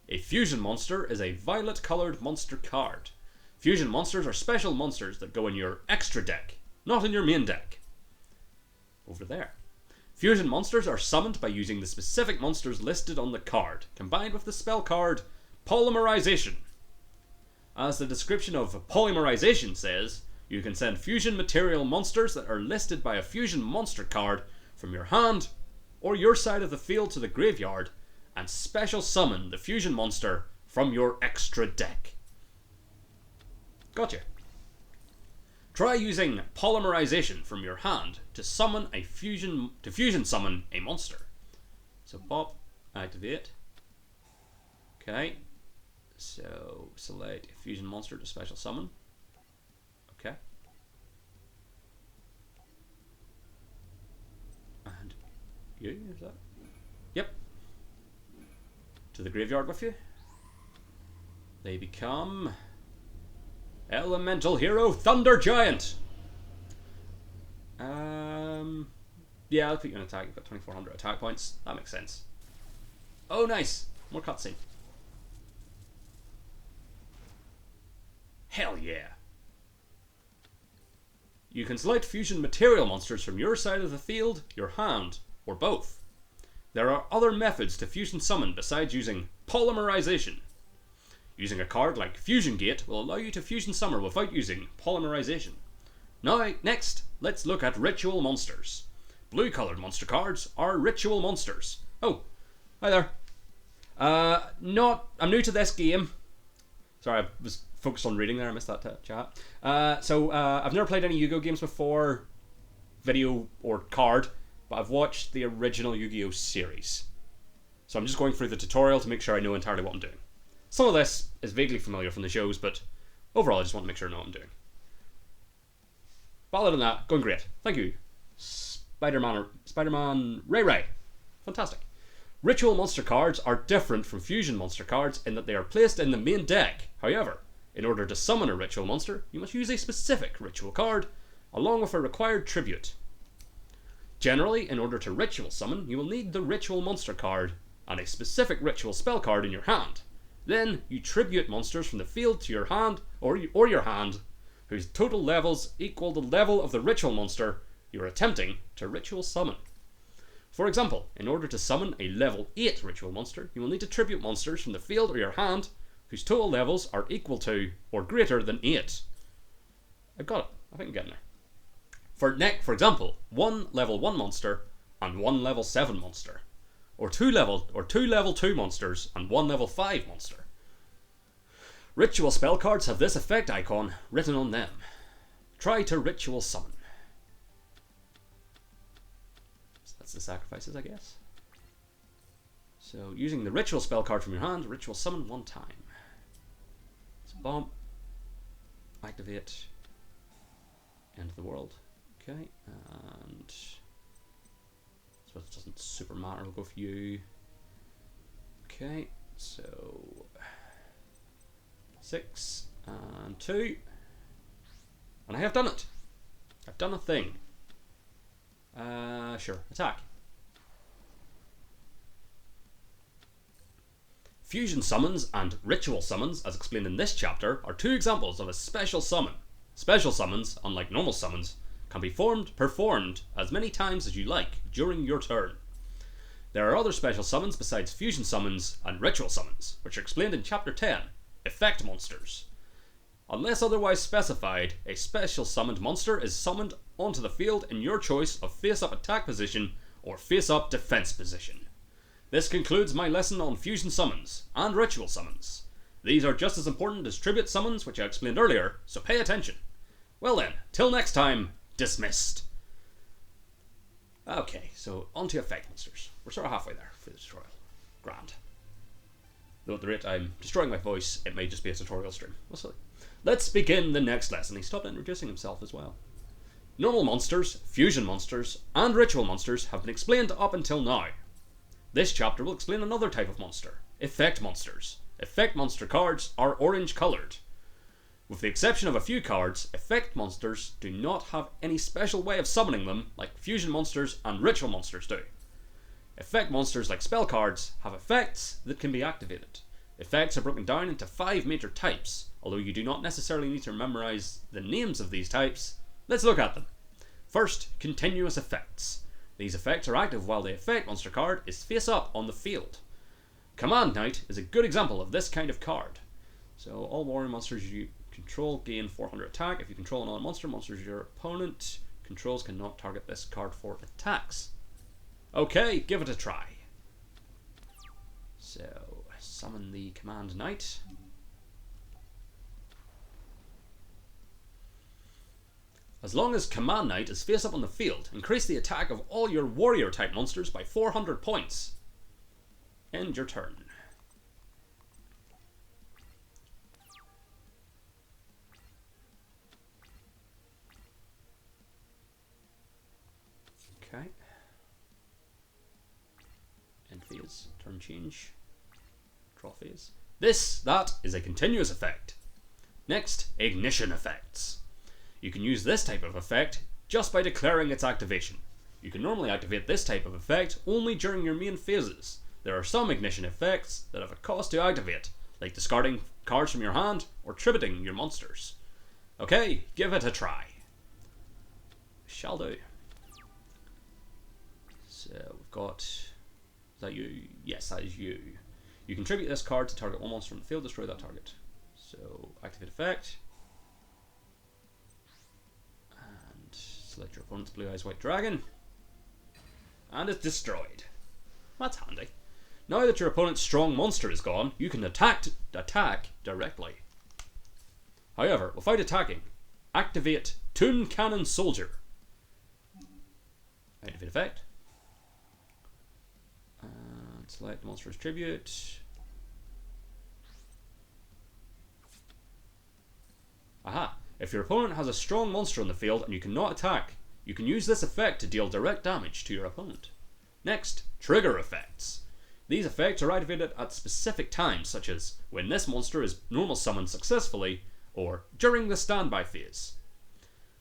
A fusion monster is a violet-coloured monster card. Fusion monsters are special monsters that go in your extra deck, not in your main deck. Over there. Fusion monsters are summoned by using the specific monsters listed on the card, combined with the spell card Polymerization. As the description of Polymerization says, you can send fusion material monsters that are listed by a fusion monster card from your hand or your side of the field to the graveyard and special summon the fusion monster from your extra deck. Gotcha. Try using Polymerization from your hand to summon a fusion summon a monster. So pop, activate. Okay. So select a fusion monster to special summon. Okay. And you, is that? Yep. To the graveyard with you. They become Elemental Hero Thunder Giant. Yeah, I'll put you in attack. You've got 2400 attack points. That makes sense. Oh, nice. More cutscene. Hell yeah. You can select fusion material monsters from your side of the field, your hand, or both. There are other methods to fusion summon besides using Polymerization. Using a card like Fusion Gate will allow you to fusion summon without using Polymerization. Now, next, let's look at ritual monsters. Blue coloured monster cards are ritual monsters. Oh, hi there. I'm new to this game. Sorry, I was focused on reading there. I missed that chat. I've never played any Yu-Gi-Oh games before, video or card, but I've watched the original Yu-Gi-Oh series. So I'm just going through the tutorial to make sure I know entirely what I'm doing. Some of this is vaguely familiar from the shows, but overall I just want to make sure I know what I'm doing. But other than that, going great. Thank you, Spider-Man Ray. Fantastic. Ritual monster cards are different from fusion monster cards in that they are placed in the main deck. However, in order to summon a ritual monster, you must use a specific ritual card, along with a required tribute. Generally, in order to ritual summon, you will need the ritual monster card and a specific ritual spell card in your hand. Then, you tribute monsters from the field to your hand, or your hand, whose total levels equal the level of the ritual monster you are attempting to ritual summon. For example, in order to summon a level 8 ritual monster, you will need to tribute monsters from the field or your hand, whose total levels are equal to or greater than 8. I got it. I think I'm getting there. For example, one level 1 monster and one level 7 monster. Or two level 2 monsters and one level 5 monster. Ritual spell cards have this effect icon written on them. Try to ritual summon. So that's the sacrifices, I guess. So using the ritual spell card from your hand, ritual summon 1 time. So bomb. Activate. End of the world. Okay, and I suppose it doesn't super matter, we'll go for you. Okay, so 6 and 2. And I have done it. I've done a thing. Sure, attack. Fusion summons and ritual summons, as explained in this chapter, are 2 examples of a special summon. Special summons, unlike normal summons, can be performed as many times as you like during your turn. There are other special summons besides fusion summons and ritual summons, which are explained in Chapter 10, Effect Monsters. Unless otherwise specified, a special summoned monster is summoned onto the field in your choice of face-up attack position or face-up defense position. This concludes my lesson on fusion summons and ritual summons. These are just as important as tribute summons, which I explained earlier, so pay attention. Well then, till next time, dismissed. Okay, so on to effect monsters. We're sort of halfway there for the tutorial. Grand. Though at the rate I'm destroying my voice, it may just be a tutorial stream. We'll see. Let's begin the next lesson. He stopped introducing himself as well. Normal monsters, fusion monsters, and ritual monsters have been explained up until now. This chapter will explain another type of monster, effect monsters. Effect monster cards are orange coloured. With the exception of a few cards, effect monsters do not have any special way of summoning them like fusion monsters and ritual monsters do. Effect monsters like spell cards have effects that can be activated. Effects are broken down into 5 major types, although you do not necessarily need to memorize the names of these types. Let's look at them. First, continuous effects. These effects are active while the effect monster card is face up on the field. Command Knight is a good example of this kind of card. So all warrior monsters you control gain 400 attack. If you control another monsters your opponent controls cannot target this card for attacks. Okay, give it a try. So, summon the Command Knight. As long as Command Knight is face up on the field, increase the attack of all your warrior type monsters by 400 points. End your turn. Okay. End phase. Turn change. Draw phase. That is a continuous effect. Next, ignition effects. You can use this type of effect just by declaring its activation. You can normally activate this type of effect only during your main phases. There are some ignition effects that have a cost to activate, like discarding cards from your hand or tributing your monsters. Okay, give it a try. Shall do. So we've got... Is that you? Yes, that is you. You can tribute this card to target one monster on the field, destroy that target. So activate effect. And select your opponent's Blue Eyes White Dragon. And it's destroyed. That's handy. Now that your opponent's strong monster is gone, you can attack directly. However, without attacking, activate Toon Cannon Soldier. Activate effect. Select monster's tribute. Aha! If your opponent has a strong monster on the field and you cannot attack, you can use this effect to deal direct damage to your opponent. Next, trigger effects. These effects are activated at specific times, such as when this monster is normal summoned successfully, or during the standby phase.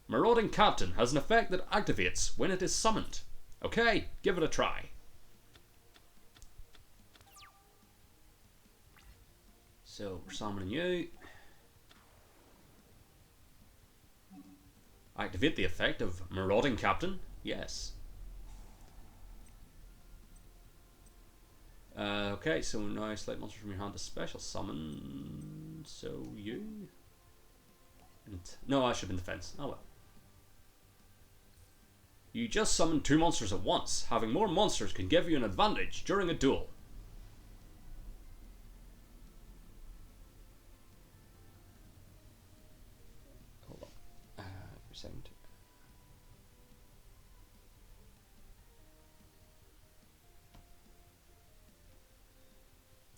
Marauding Captain has an effect that activates when it is summoned. Okay, give it a try. So, we're summoning you. Activate the effect of Marauding Captain. Yes. Okay, so now select monster from your hand to special summon. So you. No, I should have been defense. Oh well. You just summoned 2 monsters at once. Having more monsters can give you an advantage during a duel. Hold on. For a second.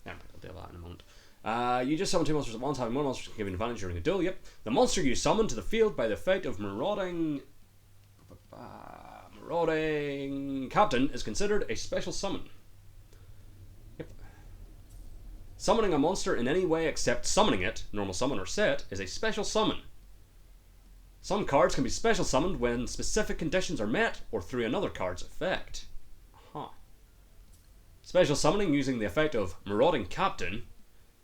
I'll deal with that in a moment. You just summoned 2 monsters at once. Having more monsters can give you an advantage during a duel. Yep. The monster you summoned to the field by the effect of Marauding Captain is considered a special summon. Yep. Summoning a monster in any way except summoning it, normal summon or set, is a special summon. Some cards can be special summoned when specific conditions are met or through another card's effect. Special summoning using the effect of Marauding Captain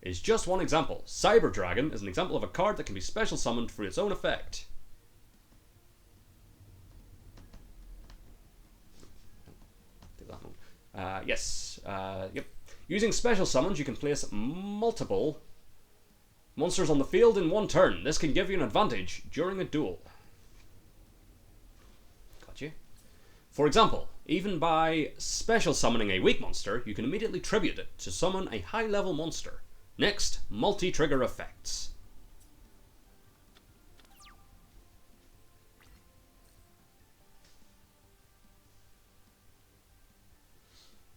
is just one example. Cyber Dragon is an example of a card that can be special summoned through its own effect. Yep. Using special summons, you can place multiple monsters on the field in one turn. This can give you an advantage during a duel. Got you. For example, even by special summoning a weak monster, you can immediately tribute it to summon a high-level monster. Next, multi-trigger effects.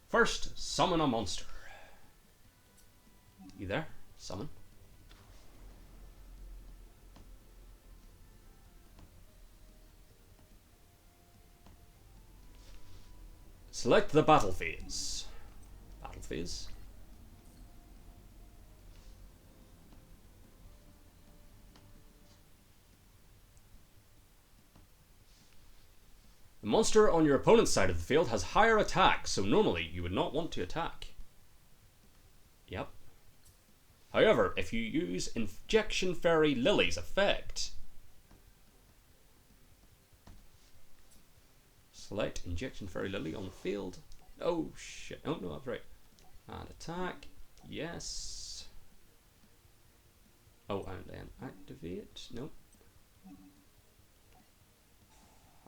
First, summon a monster. You there? Summon. Select the battle phase. Battle phase. The monster on your opponent's side of the field has higher attack, so normally you would not want to attack. Yep. However, if you use Injection Fairy Lily's effect, select Injection Fairy Lily on the field. Oh shit. Oh no, that's right. And attack. Yes. Oh, and then activate. Nope.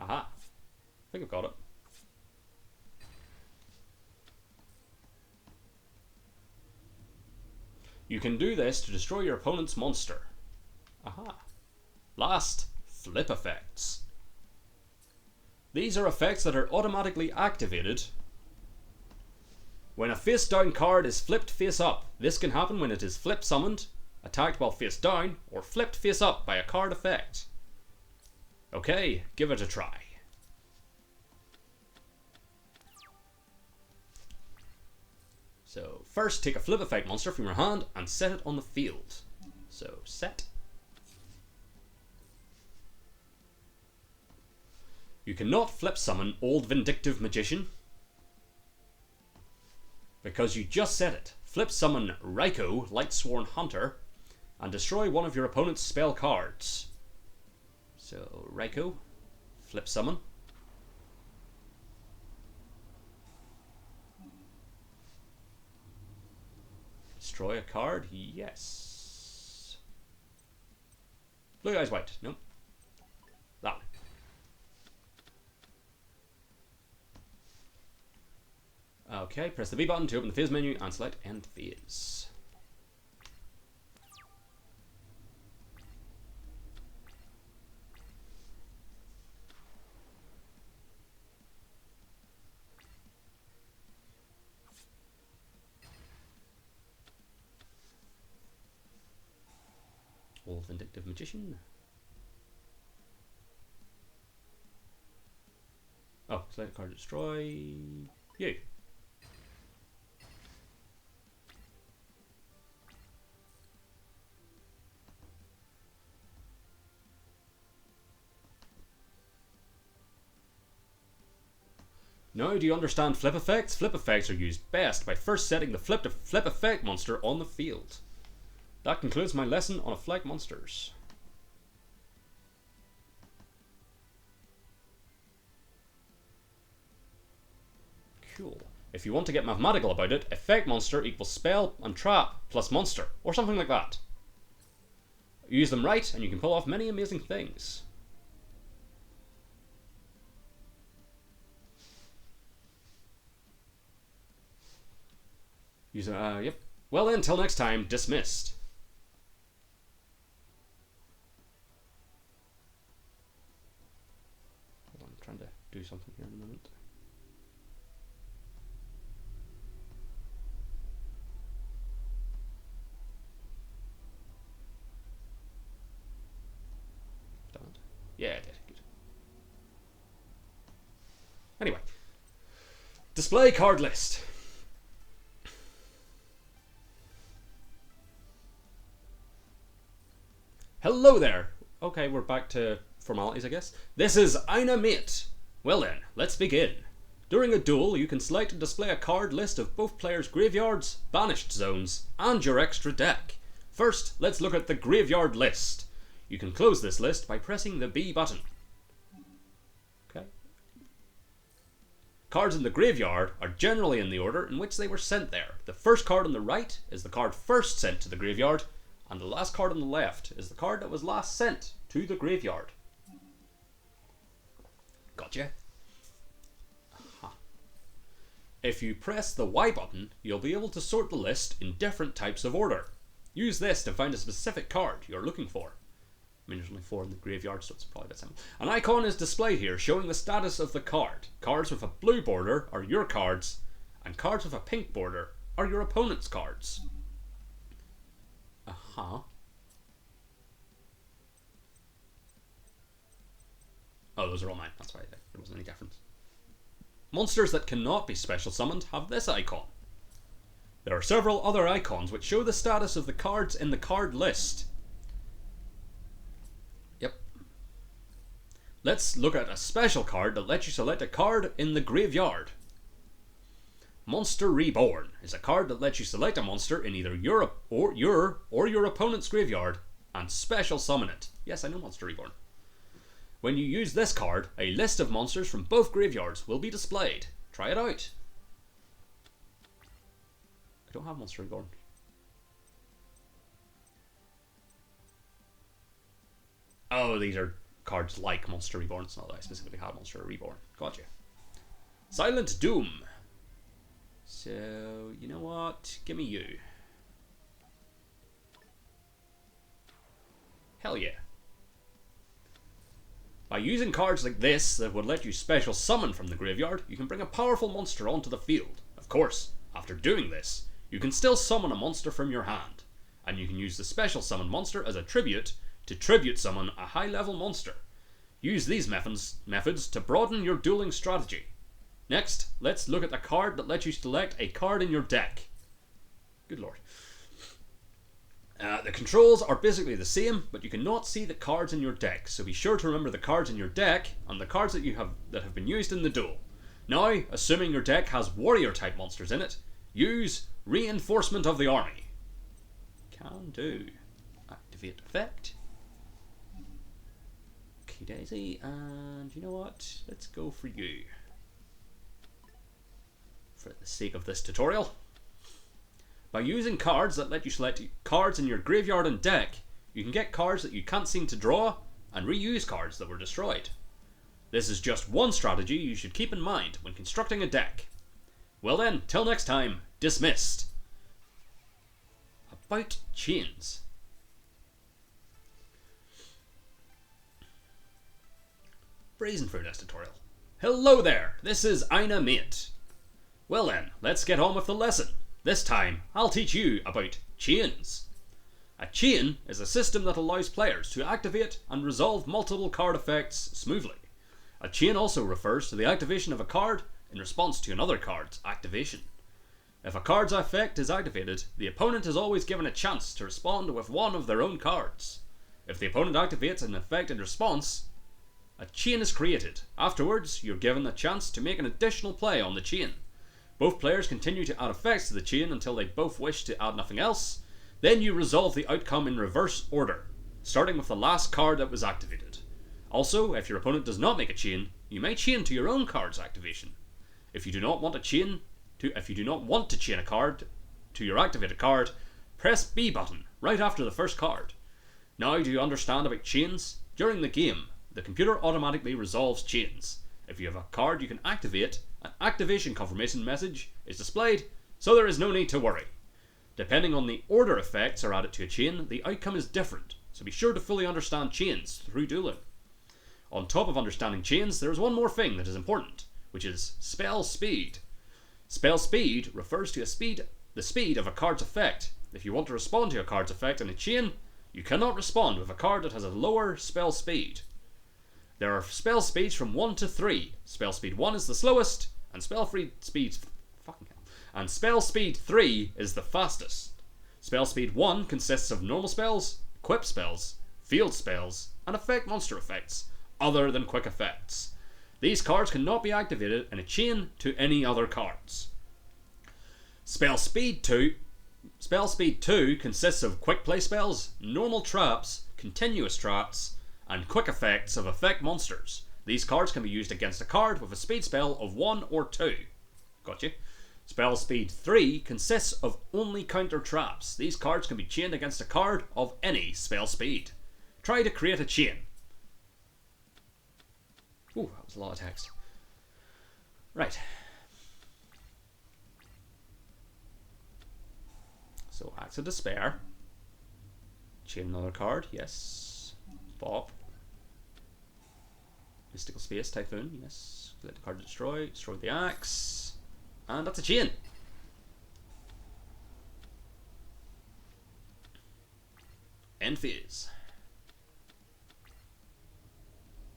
Aha. I think I've got it. You can do this to destroy your opponent's monster. Aha. Last, flip effects. These are effects that are automatically activated when a face down card is flipped face up. This can happen when it is flip summoned, attacked while face down, or flipped face up by a card effect. Okay, give it a try. So first take a flip effect monster from your hand and set it on the field. So set. You cannot flip summon Old Vindictive Magician because you just set it. Flip summon Raiko, Lightsworn Hunter, and destroy one of your opponent's spell cards. So Raiko, flip summon. Destroy a card? Yes. Blue Eyes White? Nope. That one. Okay, press the B button to open the Fizz menu and select End Phase. Evil Vindictive Magician. Oh, select a card to destroy you. Now, do you understand flip effects? Flip effects are used best by first setting the flip effect monster on the field. That concludes my lesson on effect monsters. Cool. If you want to get mathematical about it, effect monster equals spell and trap plus monster, or something like that. Use them right, and you can pull off many amazing things. Yep. Well then, till next time, dismissed. Hold on, I'm trying to do something here in a moment. Done it. Yeah, I did. Good. Anyway. Display card list. Hello there! Okay, we're back to formalities, I guess. This is Aina Mint. Well then, let's begin. During a duel, you can select and display a card list of both players' graveyards, banished zones, and your extra deck. First, let's look at the graveyard list. You can close this list by pressing the B button. Okay. Cards in the graveyard are generally in the order in which they were sent there. The first card on the right is the card first sent to the graveyard, and the last card on the left is the card that was last sent to the graveyard. Gotcha. Aha. If you press the Y button, you'll be able to sort the list in different types of order. Use this to find a specific card you're looking for. I mean, there's only 4 in the graveyard, so it's probably a bit simple. An icon is displayed here showing the status of the card. Cards with a blue border are your cards, and cards with a pink border are your opponent's cards. Oh, those are all mine. That's why there wasn't any difference. Monsters that cannot be special summoned have this icon. There are several other icons which show the status of the cards in the card list. Yep. Let's look at a special card that lets you select a card in the graveyard. Monster Reborn is a card that lets you select a monster in either your opponent's graveyard and special summon it. Yes, I know Monster Reborn. When you use this card, a list of monsters from both graveyards will be displayed. Try it out. I don't have Monster Reborn. Oh, these are cards like Monster Reborn. It's not that I specifically have Monster Reborn. Gotcha. Silent Doom. So, you know what? Give me you. Hell yeah. By using cards like this that would let you special summon from the graveyard, you can bring a powerful monster onto the field. Of course, after doing this, you can still summon a monster from your hand, and you can use the special summon monster as a tribute to tribute summon a high level monster. Use these methods to broaden your dueling strategy. Next, let's look at the card that lets you select a card in your deck. Good lord. The controls are basically the same, but you cannot see the cards in your deck, so be sure to remember the cards in your deck and the cards that have been used in the duel. Now, assuming your deck has warrior type monsters in it, use Reinforcement of the Army. Can do. Activate effect. Okie daisy, and you know what? Let's go for you. For the sake of this tutorial. By using cards that let you select cards in your graveyard and deck, you can get cards that you can't seem to draw and reuse cards that were destroyed. This is just one strategy you should keep in mind when constructing a deck. Well then, till next time, dismissed. About chains. Reason for this tutorial. Hello there, this is Aina Mint. Well then, let's get on with the lesson. This time, I'll teach you about chains. A chain is a system that allows players to activate and resolve multiple card effects smoothly. A chain also refers to the activation of a card in response to another card's activation. If a card's effect is activated, the opponent is always given a chance to respond with one of their own cards. If the opponent activates an effect in response, a chain is created. Afterwards, you're given a chance to make an additional play on the chain. Both players continue to add effects to the chain until they both wish to add nothing else. Then you resolve the outcome in reverse order, starting with the last card that was activated. Also, if your opponent does not make a chain, you may chain to your own card's activation. If you do not want to chain a card to your activated card, press B button right after the first card. Now, do you understand about chains? During the game, the computer automatically resolves chains. If you have a card you can activate, an activation confirmation message is displayed, so there is no need to worry. Depending on the order effects are added to a chain, the outcome is different, so be sure to fully understand chains through dueling. On top of understanding chains, there is one more thing that is important, which is spell speed. Spell speed refers to the speed of a card's effect. If you want to respond to a card's effect in a chain, you cannot respond with a card that has a lower spell speed. There are spell speeds from 1 to 3. Spell speed 1 is the slowest, and spell speed 3 is the fastest. Spell speed 1 consists of normal spells, equip spells, field spells, and effect monster effects, other than quick effects. These cards cannot be activated in a chain to any other cards. Spell speed 2 consists of quick play spells, normal traps, continuous traps, and quick effects of effect monsters. These cards can be used against a card with a speed spell of 1 or 2. Gotcha. Spell speed 3 consists of only counter traps. These cards can be chained against a card of any spell speed. Try to create a chain. Ooh, that was a lot of text. Right. So, Axe of Despair. Chain another card, yes. Bop. Mystical Space, Typhoon, yes. Let the card destroy the axe. And that's a chain. End phase.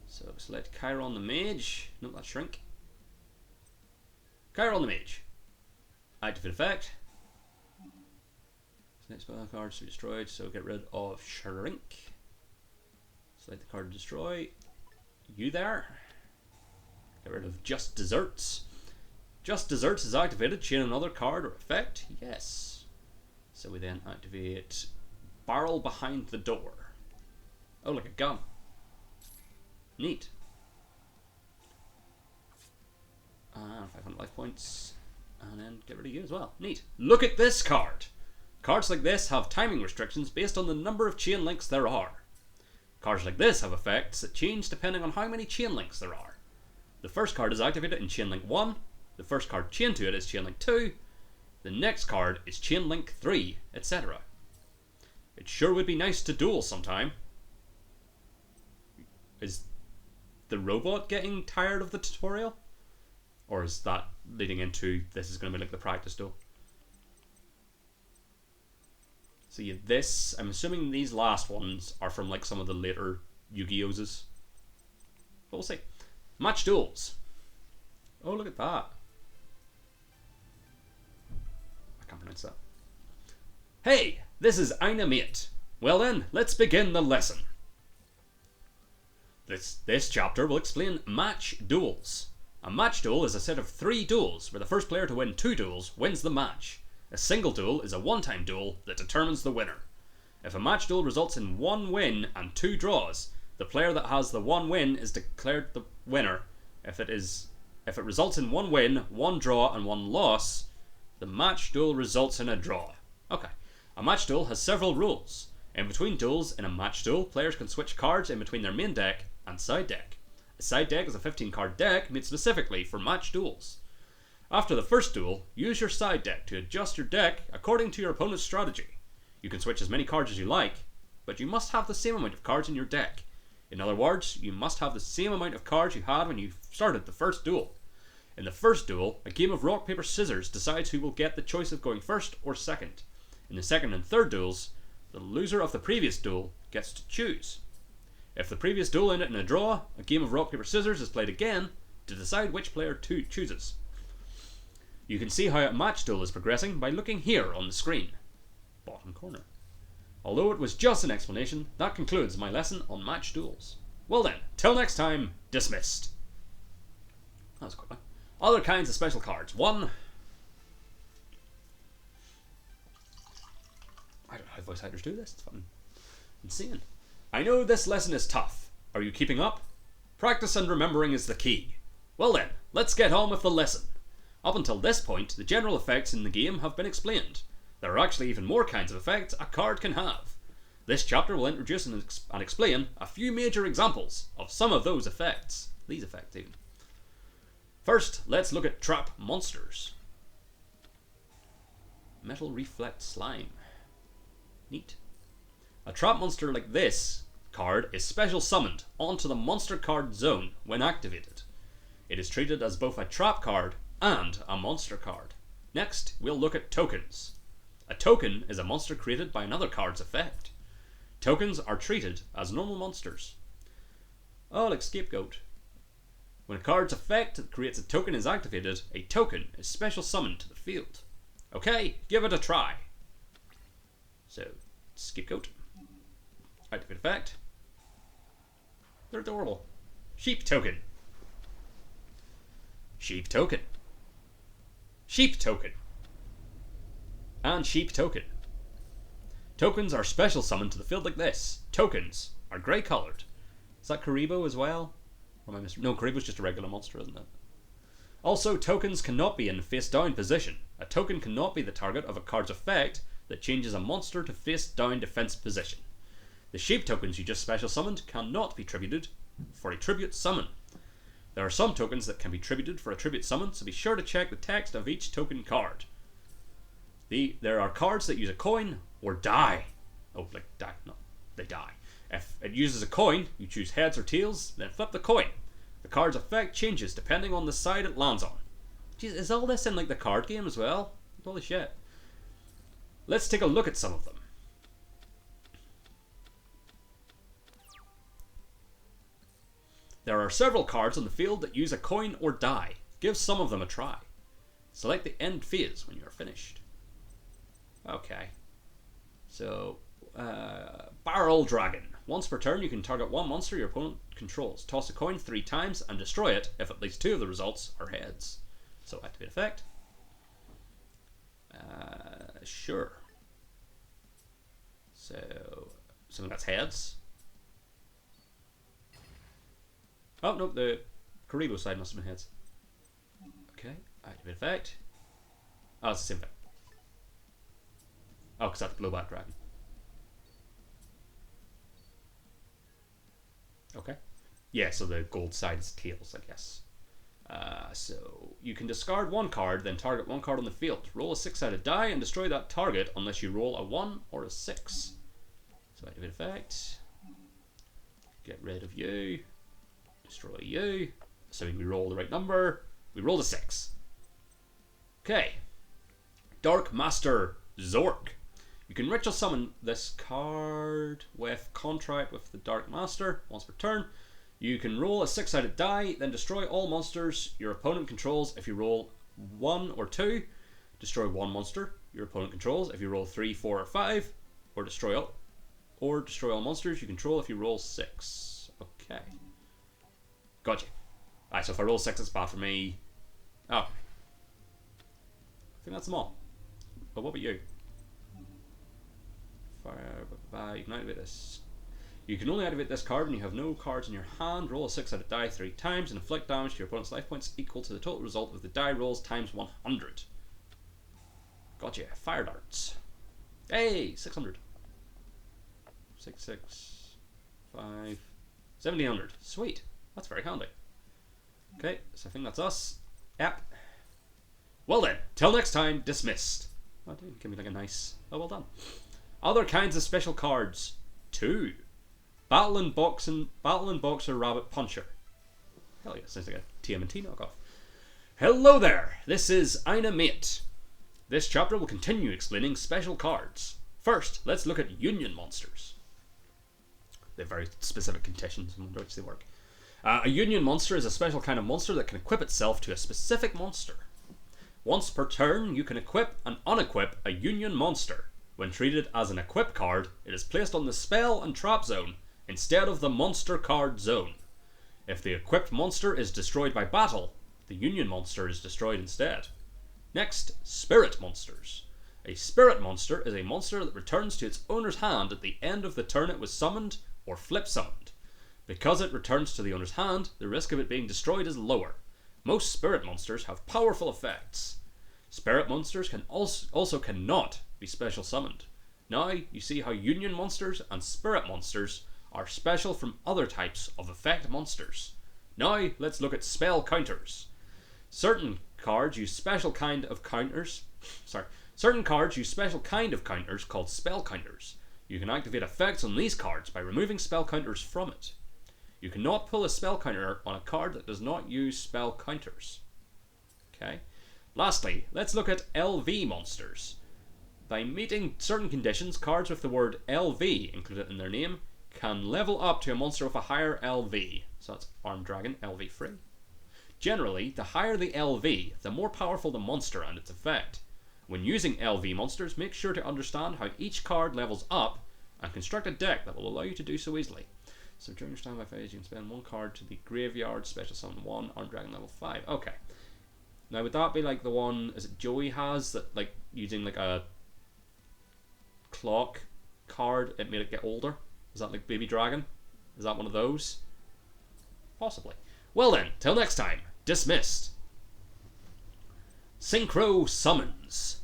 So select Chiron the Mage. Nope, that's Shrink. Chiron the Mage. Activate effect. Select spell cards to be destroyed, so get rid of Shrink. Select the card to destroy. You there. Get rid of Just Desserts. Just Desserts is activated. Chain another card or effect. Yes. So we then activate Barrel Behind the Door. Oh, like a gun. Neat. 500 life points. And then get rid of you as well. Neat. Look at this card. Cards like this have timing restrictions based on the number of chain links there are. Cards like this have effects that change depending on how many chain links there are. The first card is activated in chain link 1. The first card chained to it is chain link 2. The next card is chain link 3, etc. It sure would be nice to duel sometime. Is the robot getting tired of the tutorial? Or is that leading into this is going to be like the practice duel? So yeah, this, I'm assuming these last ones are from like some of the later Yu-Gi-Ohs. But we'll see. Match duels. Oh, look at that. I can't pronounce that. Hey, this is Aina Mint. Well then, let's begin the lesson. This chapter will explain match duels. A match duel is a set of 3 duels where the first player to win 2 duels wins the match. A single duel is a one-time duel that determines the winner. If a match duel results in 1 win and 2 draws, the player that has the 1 win is declared the winner. If it results in 1 win, 1 draw, and 1 loss, the match duel results in a draw. Okay. A match duel has several rules. In between duels in a match duel, players can switch cards in between their main deck and side deck. A side deck is a 15-card deck made specifically for match duels. After the first duel, use your side deck to adjust your deck according to your opponent's strategy. You can switch as many cards as you like, but you must have the same amount of cards in your deck. In other words, you must have the same amount of cards you had when you started the first duel. In the first duel, a game of rock, paper, scissors decides who will get the choice of going first or second. In the second and third duels, The loser of the previous duel gets to choose. If the previous duel ended in a draw, a game of rock, paper, scissors is played again to decide which player chooses. You can see how a match duel is progressing by looking here on the screen, bottom corner. Although it was just an explanation, that concludes my lesson on match duels. Well then, till next time, dismissed. That was a quick one. Other kinds of special cards. 1. I don't know how voice actors do this. It's fucking insane. I know this lesson is tough. Are you keeping up? Practice and remembering is the key. Well then, let's get on with the lesson. Up until this point, the general effects in the game have been explained. There are actually even more kinds of effects a card can have. This chapter will introduce and explain a few major examples of some of those effects. These effects even. First, let's look at trap monsters. Metal Reflect Slime. Neat. A trap monster like this card is special summoned onto the monster card zone when activated. It is treated as both a trap card and a monster card. Next, we'll look at tokens. A token is a monster created by another card's effect. Tokens are treated as normal monsters. Oh, like Scapegoat. When a card's effect that creates a token is activated, a token is special summoned to the field. Okay, give it a try. So, Scapegoat. Activate effect. They're adorable. Sheep token. Sheep token. Sheep token. And sheep token. Tokens are special summoned to the field like this. Tokens are grey coloured. Is that Karibo as well? Or am I no, Karibo's just a regular monster, isn't it? Also, tokens cannot be in face down position. A token cannot be the target of a card's effect that changes a monster to face down defensive position. The sheep tokens you just special summoned cannot be tributed for a tribute summon. There are some tokens that can be tributed for a tribute summon, so be sure to check the text of each token card. There are cards that use a coin or die. Oh, like die. No, they die. If it uses a coin, you choose heads or tails, then flip the coin. The card's effect changes depending on the side it lands on. Jeez, is all this in like the card game as well? Holy shit. Let's take a look at some of them. There are several cards on the field that use a coin or die. Give some of them a try. Select the end phase when you are finished. Okay. So, Barrel Dragon. Once per turn, you can target one monster your opponent controls. Toss a coin 3 times and destroy it if at least 2 of the results are heads. So, activate effect. Sure. So, something that's heads. Oh, no, the Karibo side must have been heads. Okay, activate effect. Oh, it's the same thing. Oh, because that's Blowback Dragon. Okay. Yeah, so the gold side is tails, I guess. So you can discard one card, then target one card on the field. Roll a 6-sided die and destroy that target unless you roll a 1 or a 6. So activate effect. Get rid of you. Destroy you. Assuming we roll the right number. We rolled a 6. Okay. Dark Master Zork. You can ritual summon this card with contract with the Dark Master once per turn. You can roll a 6-sided die, then destroy all monsters your opponent controls if you roll 1 or 2. Destroy one monster your opponent controls if you roll 3, 4, or 5. Or destroy all monsters you control if you roll 6. Okay. Gotcha. Alright, so if I roll 6, it's bad for me. Oh. I think that's them all. But what about you? You can activate this. You can only activate this card when you have no cards in your hand. Roll a 6-sided die 3 times and inflict damage to your opponent's life points equal to the total result of the die rolls times 100. Gotcha. Fire darts. Hey, 600. 6, 6, 5, 1700. Sweet. That's very handy. Okay, so I think that's us. Yep. Well then, till next time, dismissed. Oh, dude, give me like a nice... Oh, well done. Other kinds of special cards. 2. Battle and Boxer Rabbit Puncher. Hell yeah, sounds like a TMNT knockoff. Hello there, this is Aina Mint. This chapter will continue explaining special cards. First, let's look at union monsters. They have very specific conditions under which they work. A union monster is a special kind of monster that can equip itself to a specific monster. Once per turn, you can equip and unequip a union monster. When treated as an equip card, it is placed on the spell and trap zone instead of the monster card zone. If the equipped monster is destroyed by battle, the union monster is destroyed instead. Next, spirit monsters. A spirit monster is a monster that returns to its owner's hand at the end of the turn it was summoned or flip summoned. Because it returns to the owner's hand, the risk of it being destroyed is lower. Most spirit monsters have powerful effects. Spirit monsters can also cannot be special summoned. Now you see how union monsters and spirit monsters are special from other types of effect monsters. Now let's look at spell counters. Certain cards use special kind of counters called spell counters. You can activate effects on these cards by removing spell counters from it. You cannot pull a spell counter on a card that does not use spell counters. Okay. Lastly, let's look at LV monsters. By meeting certain conditions, cards with the word LV included in their name can level up to a monster with a higher LV. So that's Armed Dragon, LV free. Generally, the higher the LV, the more powerful the monster and its effect. When using LV monsters, make sure to understand how each card levels up and construct a deck that will allow you to do so easily. So during your standby phase, you can spend one card to the graveyard, special summon 1, Armed Dragon level 5. Okay. Now would that be like the one, is it Joey has, that like using like a clock card, it made it get older? Is that like Baby Dragon? Is that one of those? Possibly. Well then, till next time, dismissed. Synchro summons.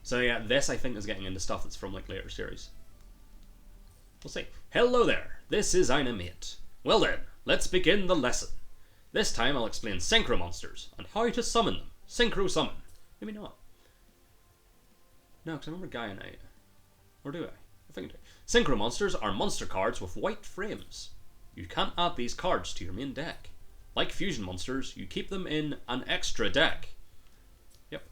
So yeah, this I think is getting into stuff that's from like later series. We'll see. Hello there, this is Aina Mint. Well then, let's begin the lesson. This time I'll explain synchro monsters and how to summon them. Synchro summon. Maybe not. No, because I remember Gaia Knight. Or do I? I think I do. Synchro monsters are monster cards with white frames. You can't add these cards to your main deck. Like fusion monsters, you keep them in an extra deck. Yep.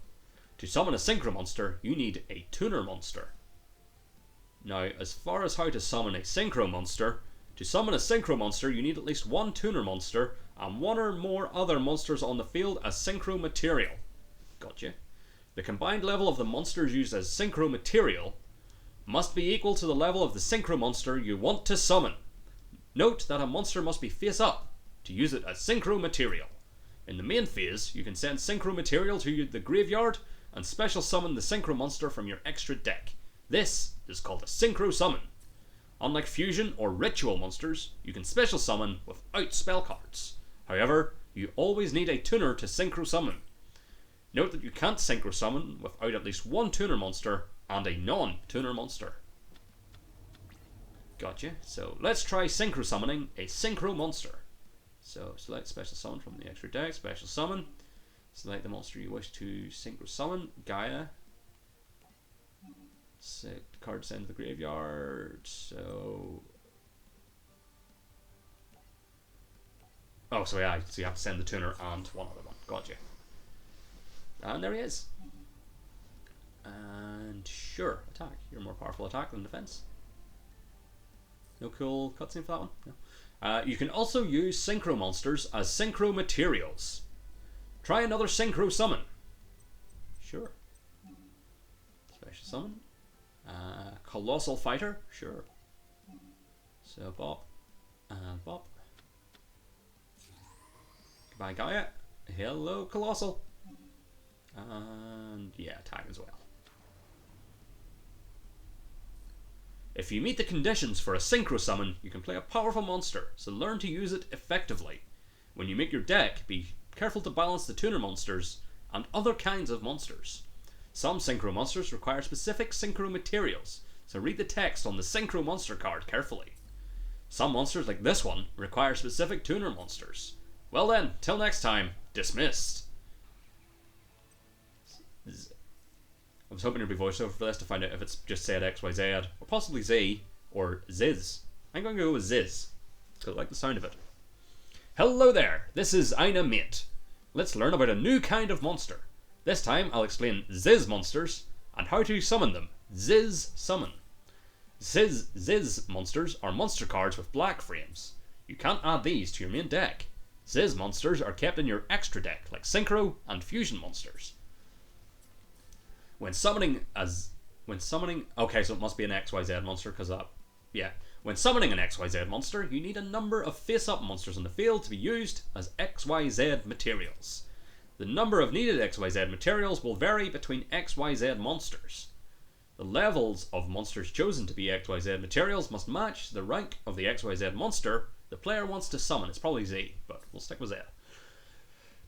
To summon a synchro monster, you need a tuner monster. Now, as far as how to summon a synchro monster, you need at least one tuner monster and one or more other monsters on the field as synchro material. Gotcha. The combined level of the monsters used as synchro material must be equal to the level of the synchro monster you want to summon. Note that a monster must be face up to use it as synchro material. In the main phase, you can send synchro material to the graveyard and special summon the synchro monster from your extra deck. This is called a synchro summon. Unlike fusion or ritual monsters, you can special summon without spell cards. However, you always need a tuner to synchro summon. Note that you can't synchro summon without at least one tuner monster and a non-tuner monster. Gotcha. So let's try synchro summoning a synchro monster. So select special summon from the extra deck, special summon. Select the monster you wish to synchro summon, Gaia. Set the card sent to the graveyard. So so yeah, so you have to send the tuner and one other one. Gotcha. And there he is. And sure, attack. You're more powerful attack than defense. No cool cutscene for that one? No. You can also use synchro monsters as synchro materials. Try another synchro summon. Sure. Special summon. Colossal Fighter. Sure. So bop. And bop. Goodbye Gaia. Hello Colossal. And yeah, attack as well. If you meet the conditions for a synchro summon, you can play a powerful monster, so learn to use it effectively. When you make your deck, be careful to balance the tuner monsters and other kinds of monsters. Some synchro monsters require specific synchro materials, so read the text on the synchro monster card carefully. Some monsters, like this one, require specific tuner monsters. Well then, till next time, dismissed. I was hoping there'd be voiceover for this to find out if it's just said XYZ, or possibly Z, or Ziz. I'm going to go with Ziz, because I like the sound of it. Hello there, this is Aina Mint. Let's learn about a new kind of monster. This time I'll explain Ziz monsters, and how to summon them Ziz Summon. Ziz monsters are monster cards with black frames. You can't add these to your main deck. Ziz monsters are kept in your extra deck, like Synchro and Fusion monsters. When summoning, okay, so it must be an XYZ monster, because yeah. When summoning an XYZ monster, you need a number of face-up monsters on the field to be used as XYZ materials. The number of needed XYZ materials will vary between XYZ monsters. The levels of monsters chosen to be XYZ materials must match the rank of the XYZ monster the player wants to summon. It's probably Z, but we'll stick with Z.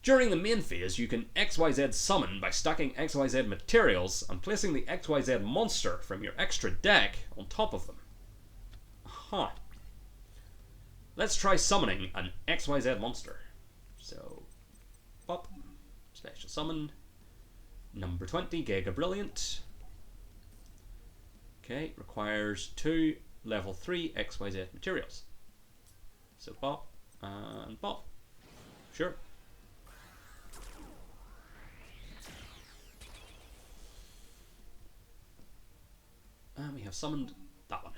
During the main phase, you can XYZ summon by stacking XYZ materials and placing the XYZ monster from your extra deck on top of them. Let's try summoning an XYZ monster. So, pop, special summon, number 20, Giga Brilliant. Okay, requires 2 level 3 XYZ materials. So pop and pop. Sure. And we have summoned that one.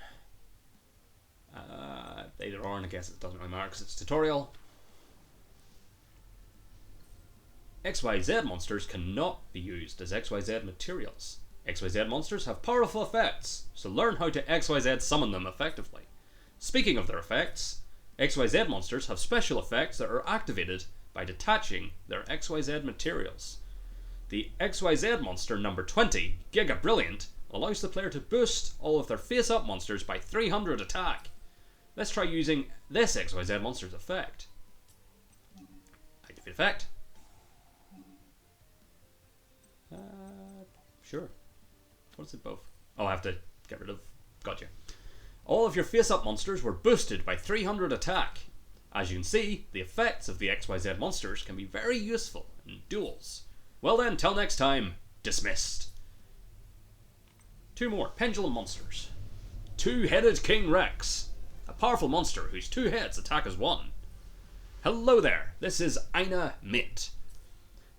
Either or, and I guess it doesn't really matter because it's tutorial. XYZ monsters cannot be used as XYZ materials. XYZ monsters have powerful effects, so learn how to XYZ summon them effectively. Speaking of their effects, XYZ monsters have special effects that are activated by detaching their XYZ materials. The XYZ monster number 20, Giga Brilliant, allows the player to boost all of their face-up monsters by 300 attack. Let's try using this XYZ monster's effect. Activate effect. Sure. What's it both? Oh, I have to get rid of... Gotcha. All of your face-up monsters were boosted by 300 attack. As you can see, the effects of the XYZ monsters can be very useful in duels. Well then, till next time, dismissed. 2 more, Pendulum monsters. 2-headed King Rex. A powerful monster whose 2 heads attack as 1. Hello there, this is Aina Mint.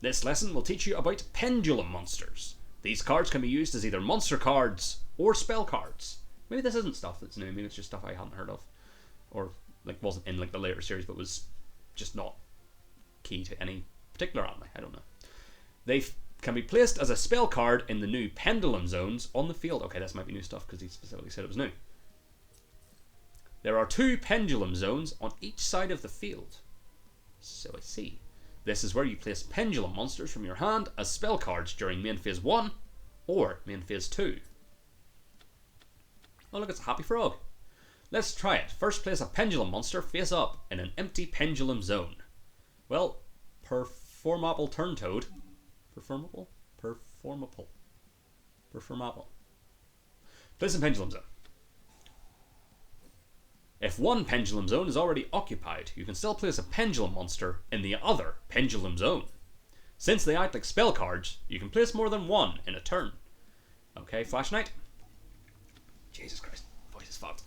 This lesson will teach you about Pendulum monsters. These cards can be used as either monster cards or spell cards. Maybe this isn't stuff that's new, maybe it's just stuff I hadn't heard of. Or like wasn't in like the later series but was just not key to any particular anime, I don't know. They can be placed as a spell card in the new Pendulum zones on the field. Okay, this might be new stuff because he specifically said it was new. There are 2 Pendulum zones on each side of the field. So I see. This is where you place Pendulum monsters from your hand as spell cards during main phase 1 or main phase 2. Oh look, it's a happy frog. Let's try it. First, place a Pendulum monster face up in an empty Pendulum zone. Well, Performable Turn Toad. Performable? Performable. Performable. Place in Pendulum zone. If one Pendulum zone is already occupied, you can still place a Pendulum monster in the other Pendulum zone. Since they act like spell cards, you can place more than one in a turn. Okay, Flash Knight. Jesus Christ, voice is fucked.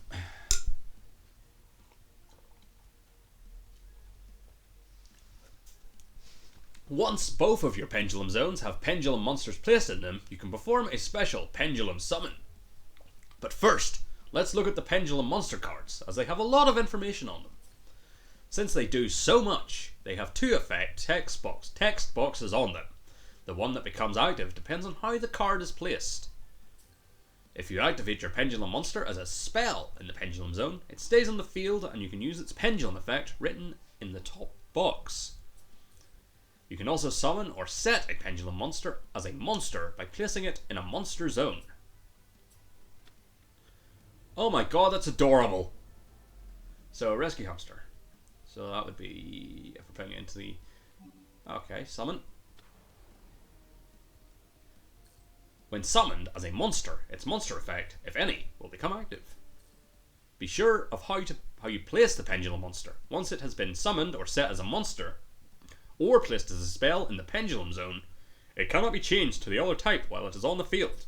Once both of your Pendulum zones have Pendulum monsters placed in them, you can perform a special Pendulum summon. But first, let's look at the Pendulum monster cards, as they have a lot of information on them. Since they do so much, they have 2 effect text boxes on them. The one that becomes active depends on how the card is placed. If you activate your Pendulum monster as a spell in the Pendulum zone, it stays on the field and you can use its Pendulum effect written in the top box. You can also summon or set a Pendulum monster as a monster by placing it in a monster zone. Oh my god, that's adorable! So, a rescue hamster. So that would be, if we're putting it into the... Okay, summon. When summoned as a monster, its monster effect, if any, will become active. Be sure of how you place the Pendulum monster. Once it has been summoned or set as a monster, or placed as a spell in the Pendulum zone, it cannot be changed to the other type while it is on the field.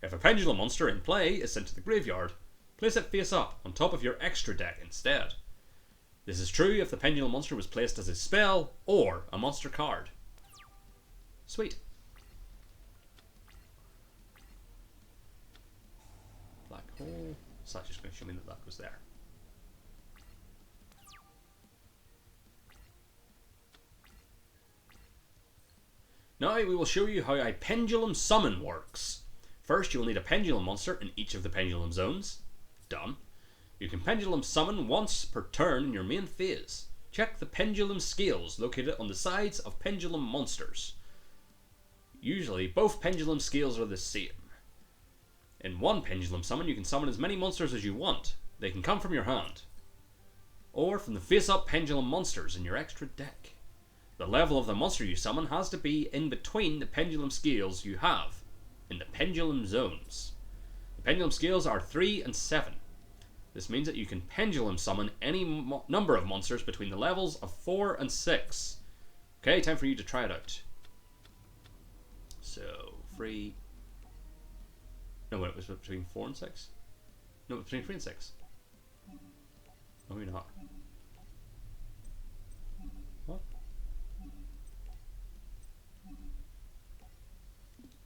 If a Pendulum monster in play is sent to the graveyard, place it face up on top of your extra deck instead. This is true if the Pendulum monster was placed as a spell or a monster card. Sweet. hole. So that's just going to show me that that goes there. Now we will show you how a pendulum summon works. First, you will need a pendulum monster in each of the pendulum zones. Done. You can pendulum summon once per turn in your main phase. Check the pendulum scales located on the sides of pendulum monsters. Usually, both pendulum scales are the same. In one pendulum summon, you can summon as many monsters as you want. They can come from your hand, or from the face-up pendulum monsters in your extra deck. The level of the monster you summon has to be in between the pendulum scales you have in the pendulum zones. The pendulum scales are 3 and 7. This means that you can pendulum summon any number of monsters between the levels of 4 and 6. Okay, time for you to try it out. So, 3... No, wait, it was between 4 and 6? No, it was between 3 and 6. No, you're not. What?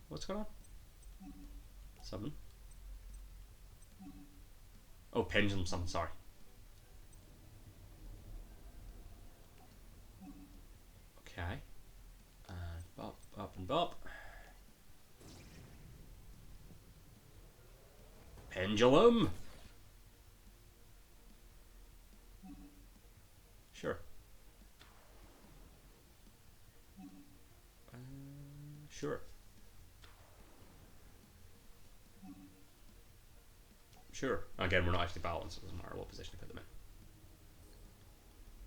What's going on? 7. Oh, pendulum summon, sorry. Okay. And bop, bop, and bop. Pendulum. Sure. Sure. Sure. Again, we're not actually balanced, so it doesn't matter what position you put them in.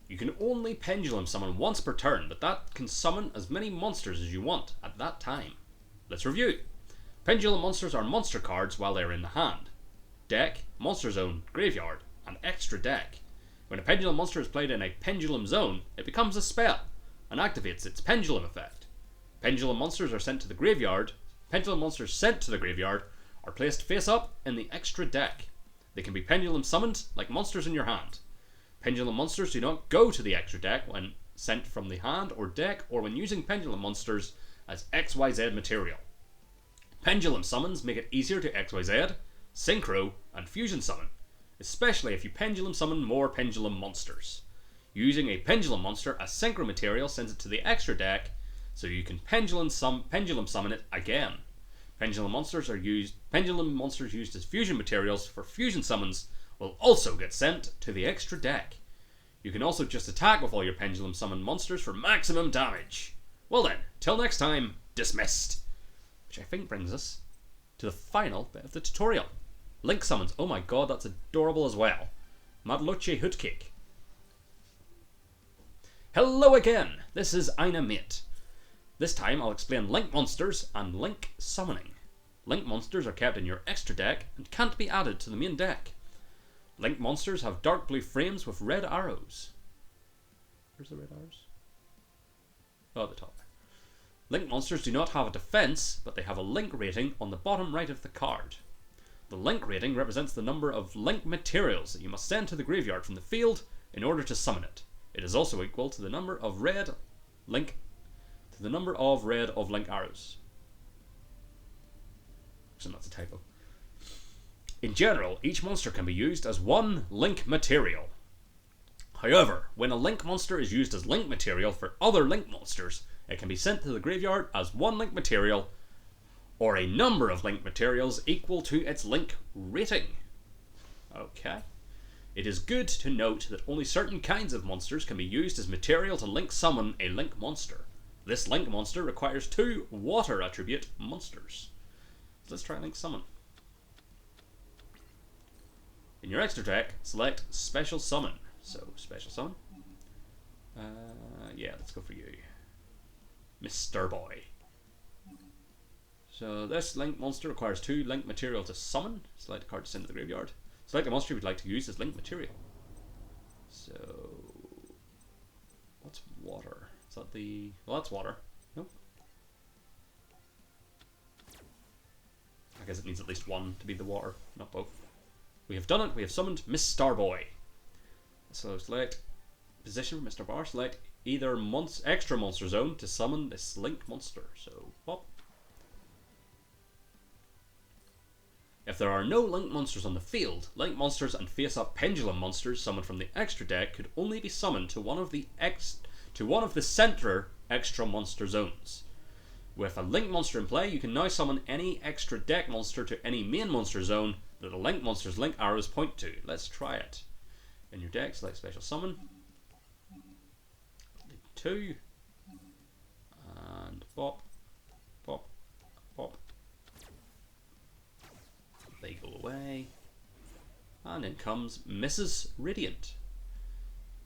You can only pendulum summon once per turn, but that can summon as many monsters as you want at that time. Let's review. Pendulum monsters are monster cards while they are in the hand. Deck, monster zone, graveyard, and extra deck. When a pendulum monster is played in a pendulum zone, it becomes a spell and activates its pendulum effect. Pendulum monsters are sent to the graveyard. Pendulum monsters sent to the graveyard are placed face up in the extra deck. They can be pendulum summoned like monsters in your hand. Pendulum monsters do not go to the extra deck when sent from the hand or deck or when using pendulum monsters as XYZ material. Pendulum summons make it easier to XYZ, synchro, and fusion summon, especially if you pendulum summon more pendulum monsters. Using a pendulum monster as synchro material sends it to the extra deck so you can pendulum summon it again. Pendulum monsters used as fusion materials for fusion summons will also get sent to the extra deck. You can also just attack with all your pendulum summon monsters for maximum damage. Well then, till next time, dismissed. Which I think brings us to the final bit of the tutorial. Link summons. Oh my god, that's adorable as well. Madloche Hoodcake. Hello again, this is Aina Mint. This time I'll explain link monsters and link summoning. Link monsters are kept in your extra deck and can't be added to the main deck. Link monsters have dark blue frames with red arrows. Where's the red arrows? Oh, at the top. Link monsters do not have a defense, but they have a link rating on the bottom right of the card. The link rating represents the number of link materials that you must send to the graveyard from the field in order to summon it. It is also equal to the number of red of link arrows. So that's a typo. In general, each monster can be used as one link material. However, when a link monster is used as link material for other link monsters, it can be sent to the graveyard as one link material or a number of link materials equal to its link rating. Okay. It is good to note that only certain kinds of monsters can be used as material to link summon a link monster. This link monster requires 2 water attribute monsters. So let's try link summon. In your extra deck, select special summon. So, special summon. Yeah, let's go for you. Mr. Boy. So this link monster requires 2 link material to summon. Select a card to send to the graveyard. Select a monster you would like to use as link material. So, what's water? Is that the... Well, that's water. Nope. I guess it needs at least one to be the water, not both. We have done it. We have summoned Miss Starboy. So select position for Mr. Bar. Select either extra monster zone to summon this link monster. So pop. If there are no link monsters on the field, link monsters and face-up pendulum monsters summoned from the extra deck could only be summoned to one of the center extra monster zones. With a link monster in play, you can now summon any extra deck monster to any main monster zone that the link monster's link arrows point to. Let's try it. In your deck, select special summon. 2. And pop, pop, pop. They go away. And in comes Mrs. Radiant.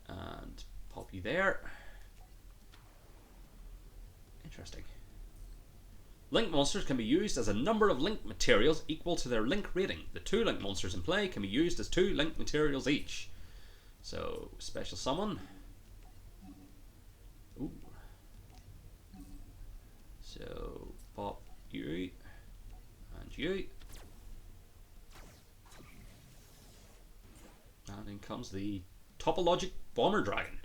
And pop you there. Interesting. Link monsters can be used as a number of link materials equal to their link rating. The 2 link monsters in play can be used as 2 link materials each. So, special summon. Ooh. So, pop you and you. And in comes the Topologic Bomber Dragon.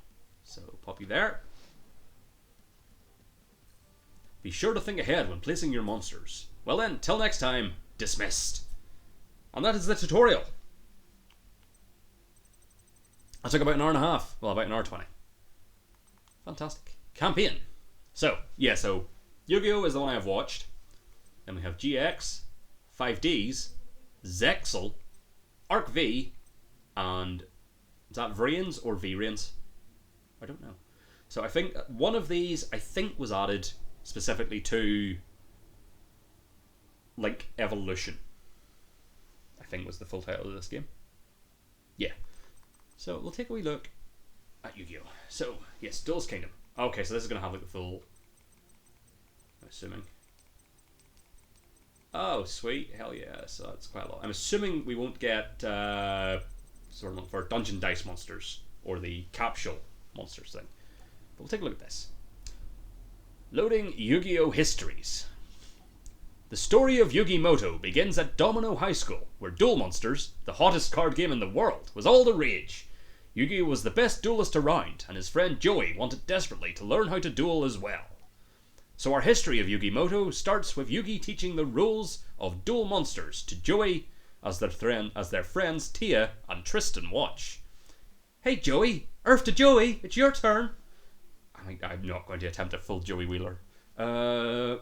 So, pop you there. Be sure to think ahead when placing your monsters. Well then, till next time, dismissed. And that is the tutorial. I took about an hour and a half. Well, about an hour 20. Fantastic. Campaign. So, yeah, so Yu-Gi-Oh! Is the one I've watched. Then we have GX, 5Ds, Zexal, Arc V, and is that Variants or Variants? I don't know. So I think one of these, was added specifically to Link Evolution. I think was the full title of this game. Yeah. So we'll take a wee look at Yu-Gi-Oh! So, yes, Duelist Kingdom. Okay, so this is going to have like the full... I'm assuming. Oh, sweet. Hell yeah. So that's quite a lot. I'm assuming we won't get sort of for Dungeon Dice monsters or the Capsule monsters thing. But we'll take a look at this. Loading Yu-Gi-Oh! Histories. The story of Yu-Gi-Moto begins at Domino High School, where Duel Monsters, the hottest card game in the world, was all the rage. Yu-Gi was the best duelist around, and his friend Joey wanted desperately to learn how to duel as well. So our history of Yu-Gi-Moto starts with Yugi teaching the rules of Duel Monsters to Joey as their friends Tia and Tristan watch. Hey Joey, Earth to Joey, it's your turn. I'm not going to attempt a full Joey Wheeler. Oh,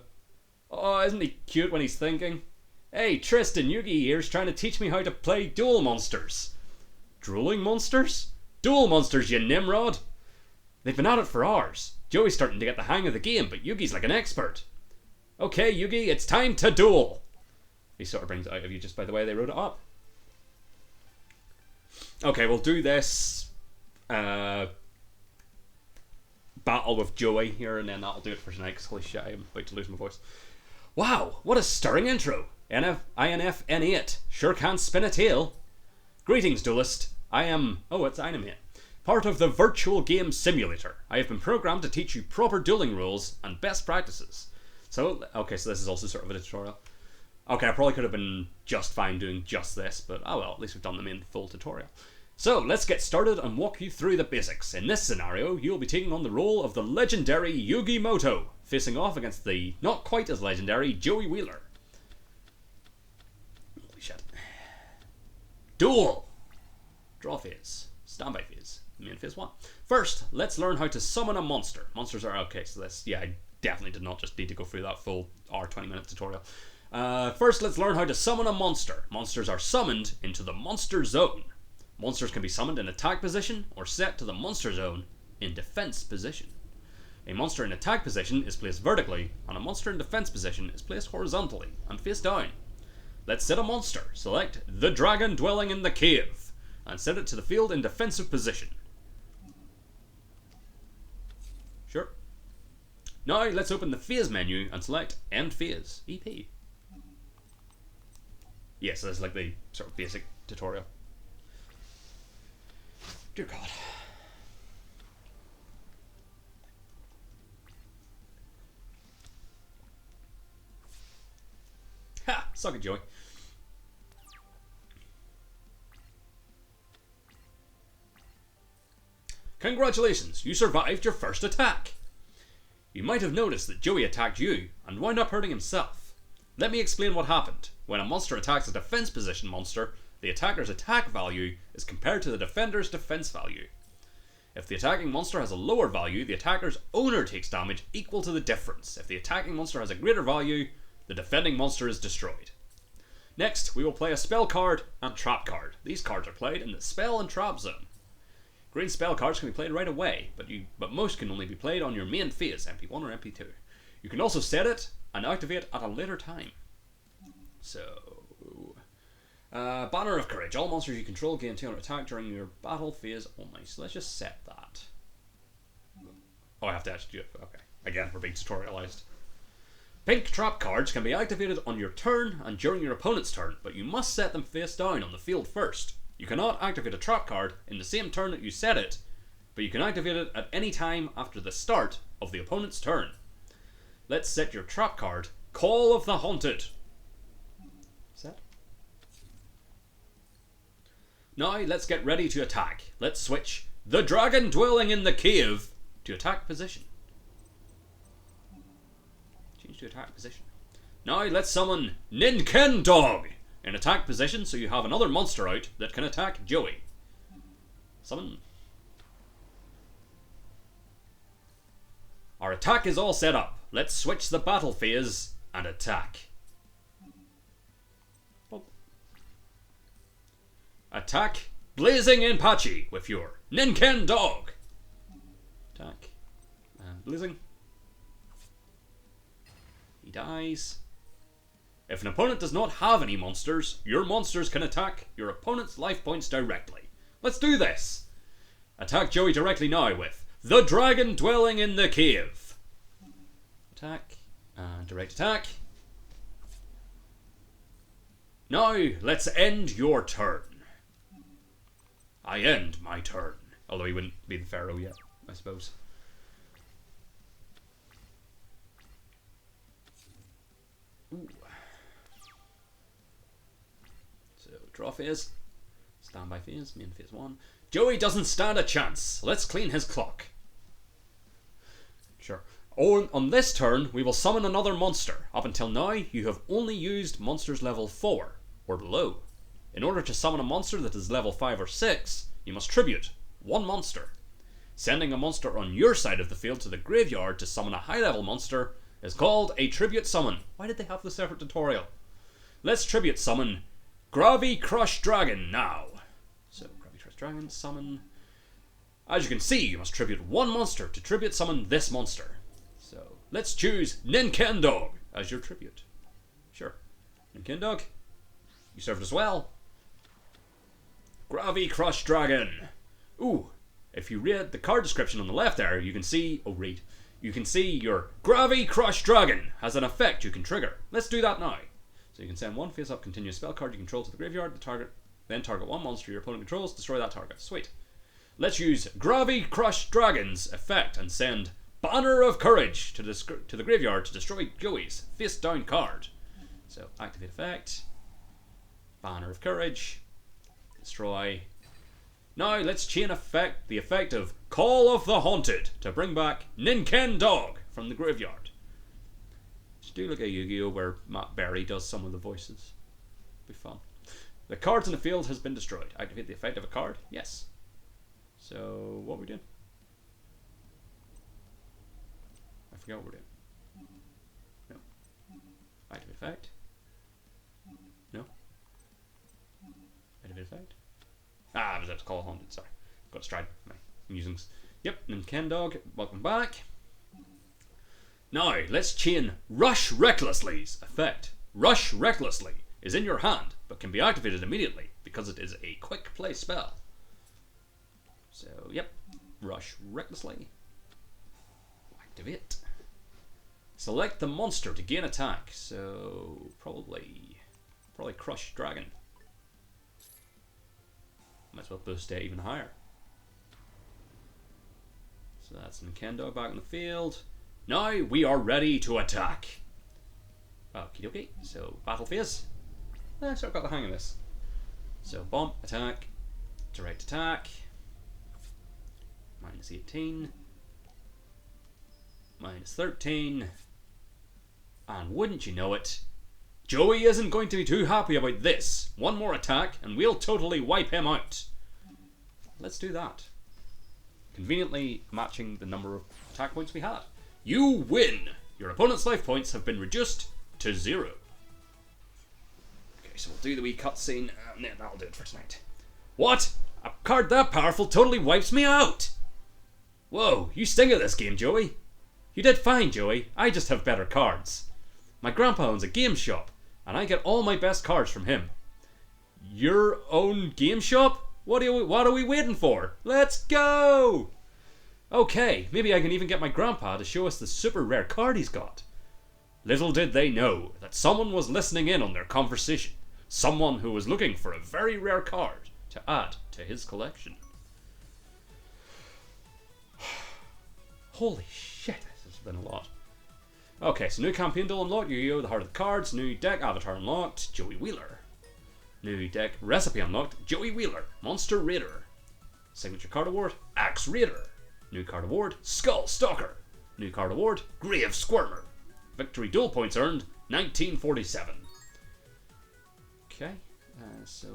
isn't he cute when he's thinking? Hey Tristan, Yugi here's trying to teach me how to play Duel Monsters. Drooling Monsters? Duel Monsters, you Nimrod! They've been at it for hours. Joey's starting to get the hang of the game, but Yugi's like an expert. Okay, Yugi, it's time to duel! He sort of brings it out of you just by the way they wrote it up. Okay, we'll do this battle with Joey here, and then that'll do it for tonight, because holy shit, I'm about to lose my voice. Wow, what a stirring intro! INF N8, sure can't spin a tail. Greetings, Duelist. It's Aina Mint. Part of the Virtual Game Simulator. I have been programmed to teach you proper dueling rules and best practices. So this is also sort of a tutorial. Okay, I probably could have been just fine doing just this, but oh well, at least we've done the main full tutorial. So, let's get started and walk you through the basics. In this scenario, you'll be taking on the role of the legendary Yu-Gi-Moto, facing off against the not quite as legendary Joey Wheeler. Holy shit. Duel! Draw phase. Standby phase. Main phase 1. First, let's learn how to summon a monster. Monsters are okay, so this, yeah, I definitely did not just need to go through that full hour 20-minute tutorial. First, let's learn how to summon a monster. Monsters are summoned into the monster zone. Monsters can be summoned in attack position or set to the monster zone in defense position. A monster in attack position is placed vertically, and a monster in defense position is placed horizontally and face down. Let's set a monster. Select the dragon dwelling in the cave and set it to the field in defensive position. Sure. Now let's open the phase menu and select End Phase, EP. Yes, that's like the sort of basic tutorial. Dear God. Ha! Suck it, Joey. Congratulations, you survived your first attack. You might have noticed that Joey attacked you and wound up hurting himself. Let me explain what happened. when a monster attacks a defense position monster, the attacker's attack value is compared to the defender's defense value. If the attacking monster has a lower value, the attacker's owner takes damage equal to the difference. If the attacking monster has a greater value, the defending monster is destroyed. Next, we will play a spell card and trap card. These cards are played in the spell and trap zone. Green spell cards can be played right away, but most can only be played on your main phase, MP1 or MP2. You can also set it and activate at a later time. So, Banner of Courage. All monsters you control gain 200 attack during your battle phase only. So let's just set that. Oh, I have to actually do it. Okay. Again, we're being tutorialized. Pink trap cards can be activated on your turn and during your opponent's turn, but you must set them face down on the field first. You cannot activate a trap card in the same turn that you set it, but you can activate it at any time after the start of the opponent's turn. Let's set your trap card, Call of the Haunted. Set. Now let's get ready to attack. Let's switch the dragon dwelling in the cave to attack position. Change to attack position. Now let's summon Ninkendog in attack position so you have another monster out that can attack Joey. Summon. Our attack is all set up. Let's switch the battle phase and attack. Oh. Attack Blazing Impachi with your Ninkendog. Attack. Blazing. He dies. If an opponent does not have any monsters, your monsters can attack your opponent's life points directly. Let's do this. Attack Joey directly now with the dragon dwelling in the cave. Attack. Direct attack. Now, let's end your turn. I end my turn. Although he wouldn't be the pharaoh yet, I suppose. Ooh. So, draw phase. Standby phase. Main phase 1. Joey doesn't stand a chance. Let's clean his clock. Sure. On this turn, we will summon another monster. Up until now, you have only used monsters level 4 or below. In order to summon a monster that is level 5 or 6, you must tribute one monster. Sending a monster on your side of the field to the graveyard to summon a high level monster is called a tribute summon. Why did they have the separate tutorial? Let's tribute summon Gravy Crush Dragon now. So, Gravy Crush Dragon, summon. As you can see, you must tribute one monster to tribute summon this monster. So, let's choose Ninkendog as your tribute. Sure. Ninkendog, you served us well. Gravy Crush Dragon. Ooh, if you read the card description on the left there, you can see, you can see your Gravy Crush Dragon has an effect you can trigger. Let's do that now. So you can send one face-up continuous spell card you control to the graveyard, then target one monster your opponent controls, destroy that target. Sweet. Let's use Gravy Crush Dragon's effect and send Banner of Courage to the graveyard to destroy Joey's face-down card. So activate effect, Banner of Courage, destroy. Now let's chain the effect of Call of the Haunted to bring back Ninkendog from the graveyard. Just do like a Yu-Gi-Oh where Matt Berry does some of the voices. Be fun. The cards in the field has been destroyed. Activate the effect of a card? Yes. So what are we doing? I forgot what we're doing. No. Activate effect? No. Activate effect? Ah, I was about to call it Haunted, sorry. Got distracted. My musings. Yep, Ninkendog, welcome back. Now, let's chain Rush Recklessly's effect. Rush Recklessly is in your hand, but can be activated immediately because it is a quick play spell. So, yep, Rush Recklessly. Activate. Select the monster to gain attack. So, probably Crush Dragon. Might as well boost it even higher. So that's Ninkendog back in the field. Now we are ready to attack. Okie dokie. So battle phase. So I've got the hang of this. So bump, attack, direct attack. Minus 18. Minus 13. And wouldn't you know it, Joey isn't going to be too happy about this. One more attack and we'll totally wipe him out. Let's do that. Conveniently matching the number of attack points we had. You win! Your opponent's life points have been reduced to 0. Okay, so we'll do the wee cutscene and then that'll do it for tonight. What? A card that powerful totally wipes me out! Whoa, you sting at this game, Joey. You did fine, Joey. I just have better cards. My grandpa owns a game shop, and I get all my best cards from him. Your own game shop? What are we waiting for? Let's go! Okay, maybe I can even get my grandpa to show us the super rare card he's got. Little did they know that someone was listening in on their conversation. Someone who was looking for a very rare card to add to his collection. Holy shit, this has been a lot. Okay, so new campaign duel unlocked, Yu-Gi-Oh! The Heart of the Cards, new deck avatar unlocked, Joey Wheeler. New deck recipe unlocked, Joey Wheeler, Monster Raider. Signature card award, Axe Raider. New card award, Skull Stalker. New card award, Grave Squirmer. Victory duel points earned, 1947. Okay, so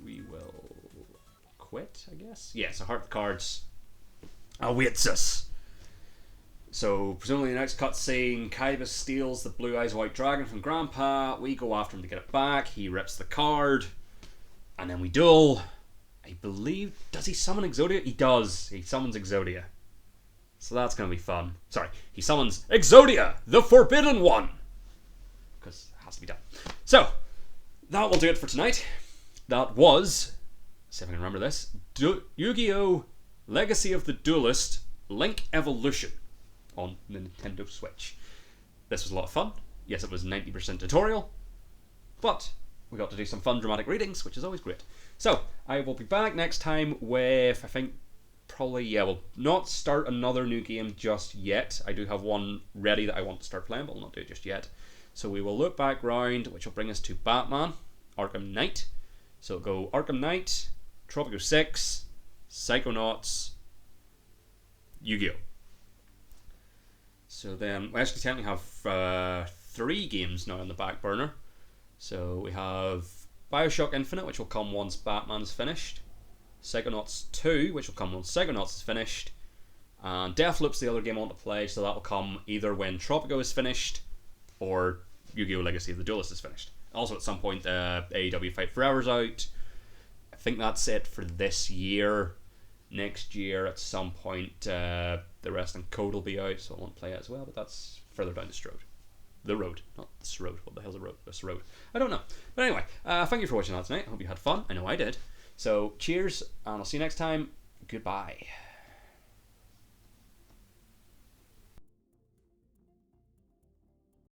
we will quit, I guess? Yeah, so Heart of the Cards awaits us. So, presumably the next cutscene, Kaiba steals the Blue Eyes White Dragon from Grandpa. We go after him to get it back. He rips the card. And then we duel. I believe... Does he summon Exodia? He does. He summons Exodia. So that's going to be fun. Sorry. He summons Exodia, the Forbidden One. Because it has to be done. So, that will do it for tonight. That was... See if I can remember this. Yu-Gi-Oh! Legacy of the Duelist Link Evolution on the Nintendo Switch. This was a lot of fun. Yes, it was 90% tutorial, but we got to do some fun dramatic readings, which is always great. So, I will be back next time with, I think, probably, yeah, we'll not start another new game just yet. I do have one ready that I want to start playing, but we'll not do it just yet. So we will look back round, which will bring us to Batman, Arkham Knight. So it'll go Arkham Knight, Tropico 6, Psychonauts, Yu-Gi-Oh! So then, we actually technically have 3 games now on the back burner. So we have Bioshock Infinite, which will come once Batman's finished. Psychonauts 2, which will come once Psychonauts is finished. And Deathloop's the other game I want to play, so that will come either when Tropico is finished or Yu-Gi-Oh! Legacy of the Duelist is finished. Also at some point, AEW Fight Forever's out. I think that's it for this year. Next year, at some point, the Wrestling Code will be out, so I want to play it as well, but that's further down this road. The road, not this road. What the hell's a road? This road. I don't know. But anyway, thank you for watching that tonight. I hope you had fun. I know I did. So, cheers, and I'll see you next time. Goodbye.